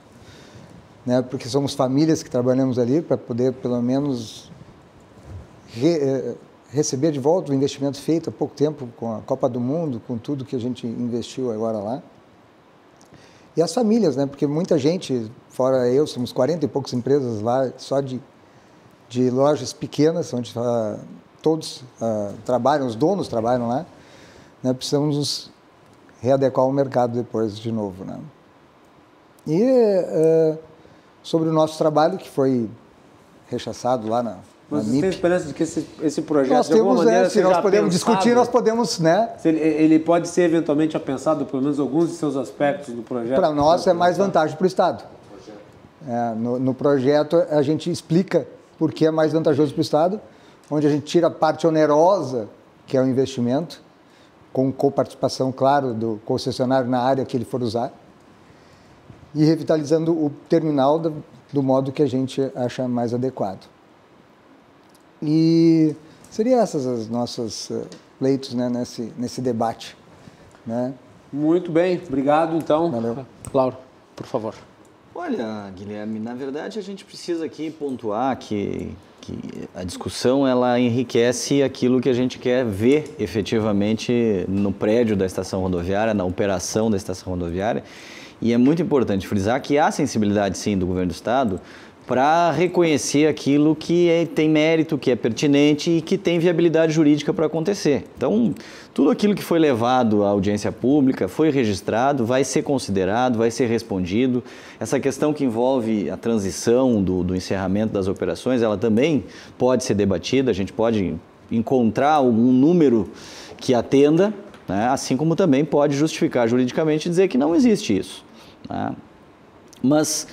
né? Porque somos famílias que trabalhamos ali para poder, pelo menos, receber de volta o investimento feito há pouco tempo com a Copa do Mundo, com tudo que a gente investiu agora lá. E as famílias, né? Porque muita gente, fora eu, somos 40 e poucas empresas lá, só de lojas pequenas, onde todos trabalham, os donos trabalham lá, né? Precisamos nos readequar ao mercado depois de novo, né? E sobre o nosso trabalho, que foi rechaçado lá na Mas MIP. você tem esperança de que esse projeto, Nós de alguma temos, maneira, se nós seja podemos pensado? discutir, nós podemos, né? Ele pode ser eventualmente apensado, pelo menos alguns de seus aspectos do projeto? Para nós é mais vantagem para o Estado. No projeto a gente explica por que é mais vantajoso para o Estado, onde a gente tira a parte onerosa, que é o investimento, com coparticipação, claro, do concessionário na área que ele for usar, e revitalizando o terminal do modo que a gente acha mais adequado. E seriam essas as nossas pleitos, né, nesse debate, né? Muito bem, obrigado então. Valeu. Lauro, por favor. Olha, Guilherme, na verdade a gente precisa aqui pontuar que a discussão ela enriquece aquilo que a gente quer ver efetivamente no prédio da estação rodoviária, na operação da estação rodoviária. E é muito importante frisar que há sensibilidade, sim, do governo do Estado para reconhecer aquilo que tem mérito, que é pertinente e que tem viabilidade jurídica para acontecer. Então, tudo aquilo que foi levado à audiência pública foi registrado, vai ser considerado, vai ser respondido. Essa questão que envolve a transição do encerramento das operações, ela também pode ser debatida, a gente pode encontrar algum número que atenda, né? Assim como também pode justificar juridicamente e dizer que não existe isso, né? Mas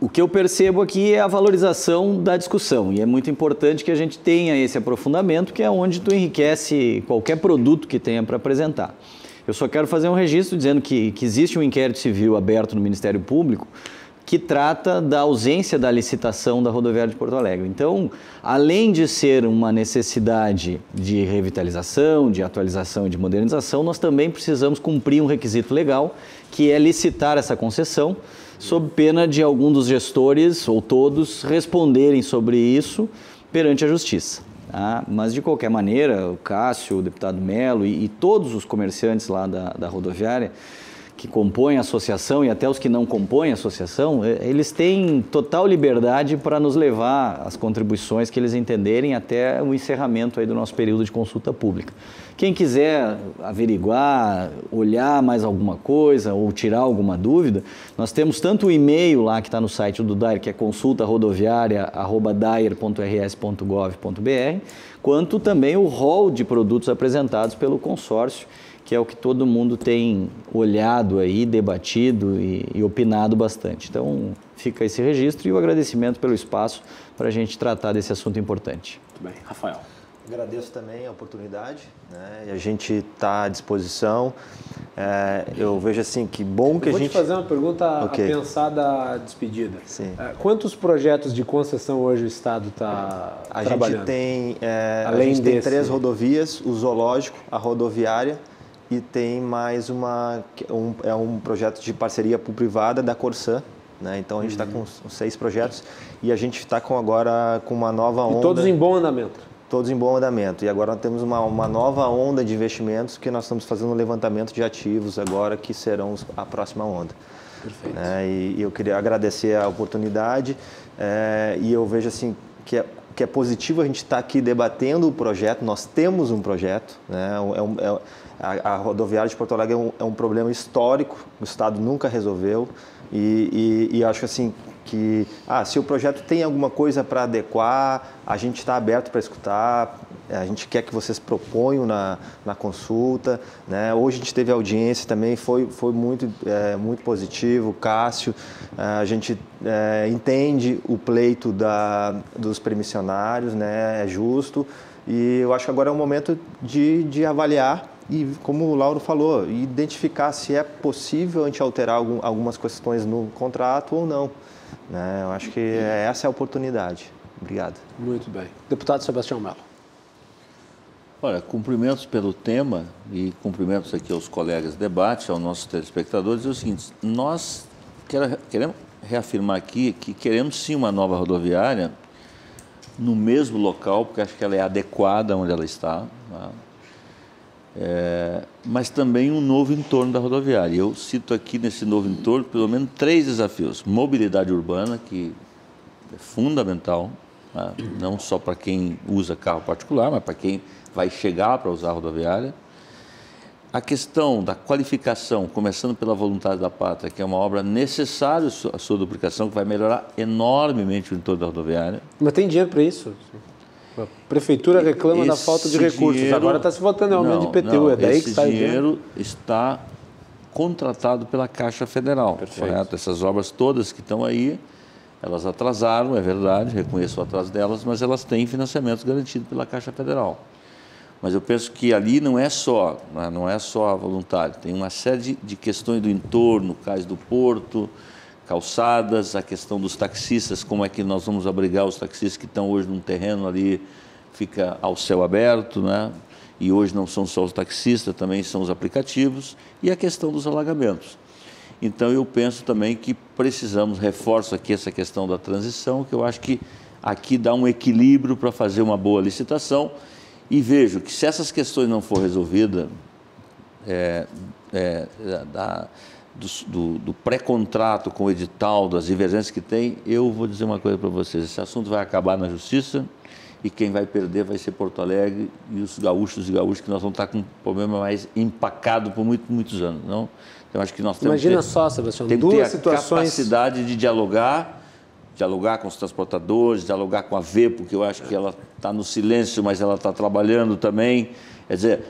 o que eu percebo aqui é a valorização da discussão e é muito importante que a gente tenha esse aprofundamento, que é onde tu enriquece qualquer produto que tenha para apresentar. Eu só quero fazer um registro dizendo que existe um inquérito civil aberto no Ministério Público que trata da ausência da licitação da rodoviária de Porto Alegre. Então, além de ser uma necessidade de revitalização, de atualização e de modernização, nós também precisamos cumprir um requisito legal, que é licitar essa concessão, sob pena de algum dos gestores, ou todos, responderem sobre isso perante a Justiça. Tá? Mas, de qualquer maneira, o Cássio, o deputado Melo e todos os comerciantes lá da rodoviária que compõem a associação e até os que não compõem a associação, eles têm total liberdade para nos levar as contribuições que eles entenderem até o encerramento aí do nosso período de consulta pública. Quem quiser averiguar, olhar mais alguma coisa ou tirar alguma dúvida, nós temos tanto o e-mail lá que está no site do DAIR, que é consulta@dair.rs.gov.br, quanto também o rol de produtos apresentados pelo consórcio, que é o que todo mundo tem olhado aí, debatido e opinado bastante. Então, fica esse registro e o agradecimento pelo espaço para a gente tratar desse assunto importante. Muito bem. Rafael. Agradeço também a oportunidade, né? E a gente está à disposição. Eu vejo assim que bom que a gente... Vou te fazer uma pergunta Okay. a pensar da despedida. Sim. Quantos projetos de concessão hoje o Estado está trabalhando? A gente tem 3 rodovias, o zoológico, a rodoviária e tem mais um projeto de parceria público-privada da Corsan, né? Então a gente está com 6 projetos e a gente está agora com uma nova onda. E todos em bom andamento? Todos em bom andamento. E agora nós temos uma nova onda de investimentos que nós estamos fazendo um levantamento de ativos agora que serão a próxima onda. Perfeito. E eu queria agradecer a oportunidade e eu vejo assim que é positivo a gente estar aqui debatendo o projeto. Nós temos um projeto, né? A rodoviária de Porto Alegre é um problema histórico, o Estado nunca resolveu e acho assim que se o projeto tem alguma coisa para adequar, a gente está aberto para escutar, a gente quer que vocês proponham na consulta, né? Hoje a gente teve audiência também, foi muito positivo, Cássio, a gente entende o pleito dos permissionários, né? É justo, E eu acho que agora é o momento de avaliar e, como o Lauro falou, identificar se é possível a gente alterar algumas questões no contrato ou não. Né? Eu acho que essa é a oportunidade. Obrigado. Muito bem. Deputado Sebastião Mello. Olha, cumprimentos pelo tema e cumprimentos aqui aos colegas de debate, aos nossos telespectadores. É o seguinte, nós queremos reafirmar aqui que queremos sim uma nova rodoviária no mesmo local, porque acho que ela é adequada onde ela está, tá? Mas também um novo entorno da rodoviária. Eu cito aqui nesse novo entorno pelo menos 3 desafios. Mobilidade urbana, que é fundamental, tá? Não só para quem usa carro particular, mas para quem vai chegar para usar a rodoviária. A questão da qualificação, começando pela Voluntários da Pátria, que é uma obra necessária a sua duplicação, que vai melhorar enormemente o entorno da rodoviária. Mas tem dinheiro para isso? A prefeitura reclama da falta de recursos. Dinheiro, agora está se votando em aumento de IPTU. É daí que sai o dinheiro. Está contratado pela Caixa Federal. Correto? Essas obras todas que estão aí, elas atrasaram, é verdade, reconheço o atraso delas, mas elas têm financiamento garantido pela Caixa Federal. Mas eu penso que ali não é só a voluntária, tem uma série de questões do entorno, cais do porto, calçadas, a questão dos taxistas, como é que nós vamos abrigar os taxistas que estão hoje num terreno ali, fica ao céu aberto, né? E hoje não são só os taxistas, também são os aplicativos, e a questão dos alagamentos. Então eu penso também que precisamos, reforço aqui essa questão da transição, que eu acho que aqui dá um equilíbrio para fazer uma boa licitação. E vejo que se essas questões não for resolvidas do pré-contrato com o edital, das divergências que tem, eu vou dizer uma coisa para vocês, esse assunto vai acabar na justiça e quem vai perder vai ser Porto Alegre e os gaúchos e gaúchos, que nós vamos estar com um problema mais empacado por muitos anos. Não? Então, acho que nós temos Imagina só, Sebastião, tem que ter duas a situações... capacidade de dialogar com os transportadores, dialogar com a Vepo, que eu acho que ela está no silêncio, mas ela está trabalhando também. Quer dizer,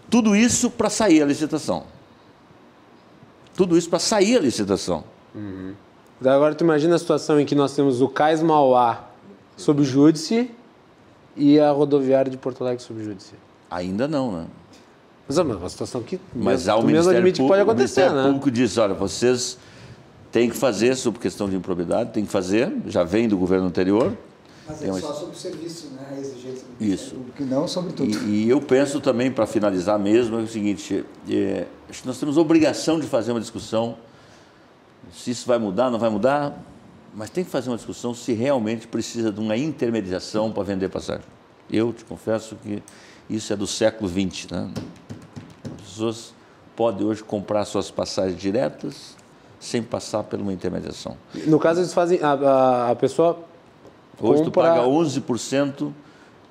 tudo isso para sair a licitação. Tudo isso para sair a licitação. Uhum. Agora, tu imagina a situação em que nós temos o Cais Mauá sob júdice e a rodoviária de Porto Alegre sob júdice. Ainda não, né? Mas é uma situação que o Ministério Público, pode acontecer, o Ministério Público diz, olha, vocês... Tem que fazer sobre questão de improbidade, tem que fazer, já vem do governo anterior. Mas é só sobre o serviço, né? A exigência do Ministério Público, não sobre tudo. E eu penso também, para finalizar mesmo, é o seguinte, acho que nós temos obrigação de fazer uma discussão, se isso vai mudar, não vai mudar, mas tem que fazer uma discussão se realmente precisa de uma intermediação para vender passagem. Eu te confesso que isso é do século XX, né? As pessoas podem hoje comprar suas passagens diretas, sem passar por uma intermediação. No caso, eles fazem... A pessoa hoje tu paga 11%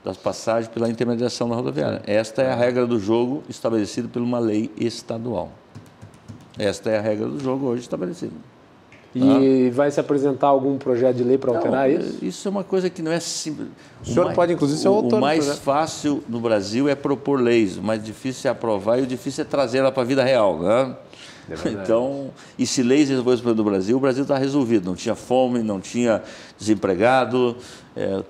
das passagens pela intermediação na rodoviária. Esta é a regra do jogo estabelecida por uma lei estadual. Esta é a regra do jogo hoje estabelecida. E vai se apresentar algum projeto de lei para alterar isso? Isso é uma coisa que não é simples. O senhor pode, inclusive, ser o autor. O mais fácil no Brasil é propor leis, o mais difícil é aprovar e o difícil é trazer ela para a vida real, né? Então, e se leis resolvessem o problema do Brasil, o Brasil está resolvido. Não tinha fome, não tinha desempregado,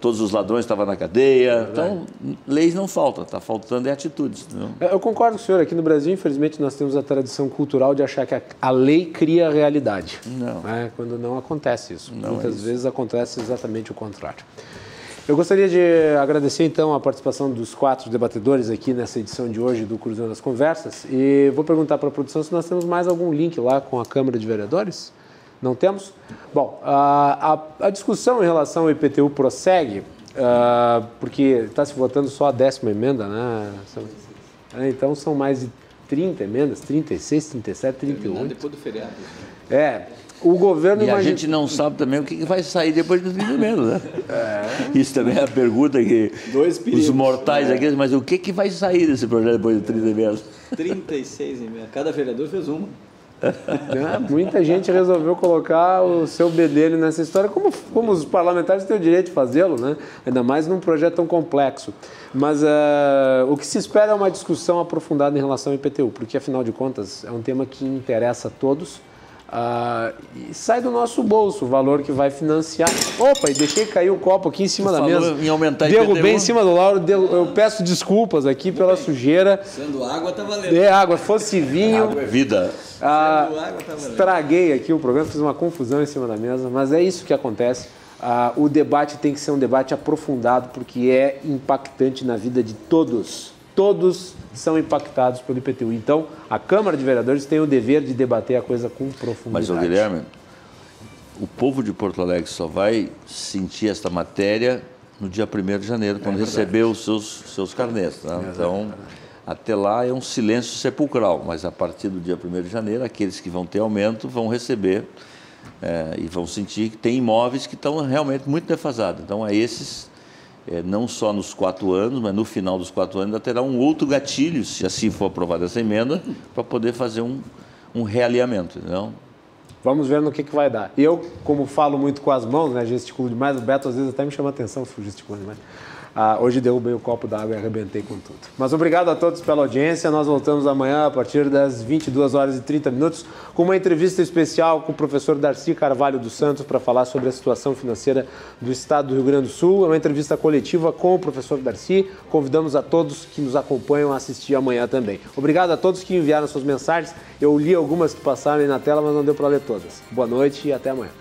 todos os ladrões estavam na cadeia. Então, leis não faltam, está faltando atitudes. Eu concordo com o senhor. Aqui no Brasil, infelizmente, nós temos a tradição cultural de achar que a lei cria a realidade. Não. Quando não acontece isso. Não Muitas vezes acontece exatamente o contrário. Eu gostaria de agradecer, então, a participação dos 4 debatedores aqui nessa edição de hoje do Cruzando as Conversas. E vou perguntar para a produção se nós temos mais algum link lá com a Câmara de Vereadores. Não temos? Bom, a discussão em relação ao IPTU prossegue, porque está se votando só a 10ª emenda, né? Então, são mais de 30 emendas, 36, 37, 38. Depois do feriado. O governo a gente não sabe também o que vai sair depois do 30 emendas, né? Isso também é a pergunta que os mortais aqui, mas o que vai sair desse projeto depois do 30 emendas? 36 emendas. Cada vereador fez uma. Muita gente resolveu colocar o seu bedelho nessa história, como os parlamentares têm o direito de fazê-lo, né? Ainda mais num projeto tão complexo. Mas o que se espera é uma discussão aprofundada em relação ao IPTU, porque, afinal de contas, é um tema que interessa a todos. e sai do nosso bolso o valor que vai financiar. Opa, e deixei cair o copo aqui em cima da mesa. Em aumentar derrubei em cima do Lauro. Eu peço desculpas aqui pela sujeira. Sendo água, tá valendo. É água, fosse vinho. Água é vida. Estraguei aqui o programa, fiz uma confusão em cima da mesa, mas é isso que acontece. O debate tem que ser um debate aprofundado, porque é impactante na vida de todos. Todos são impactados pelo IPTU. Então, a Câmara de Vereadores tem o dever de debater a coisa com profundidade. Mas, Guilherme, o povo de Porto Alegre só vai sentir esta matéria no dia 1º de janeiro, quando receber os seus carnês. Tá? Então, até lá é um silêncio sepulcral, mas a partir do dia 1º de janeiro, aqueles que vão ter aumento vão receber e vão sentir que tem imóveis que estão realmente muito defasados. Então, a esses... não só nos 4 anos, mas no final dos 4 anos ainda terá um outro gatilho, se assim for aprovada essa emenda, para poder fazer um realinhamento. Entendeu? Vamos ver no que vai dar. Eu, como falo muito com as mãos, né, gesticulo demais, o Beto às vezes até me chama a atenção se eu gesticulo demais. Hoje derrubei o copo d'água e arrebentei com tudo. Mas obrigado a todos pela audiência. Nós voltamos amanhã a partir das 22h30 com uma entrevista especial com o professor Darcy Carvalho dos Santos para falar sobre a situação financeira do estado do Rio Grande do Sul. É uma entrevista coletiva com o professor Darcy. Convidamos a todos que nos acompanham a assistir amanhã também. Obrigado a todos que enviaram suas mensagens. Eu li algumas que passaram aí na tela, mas não deu para ler todas. Boa noite e até amanhã.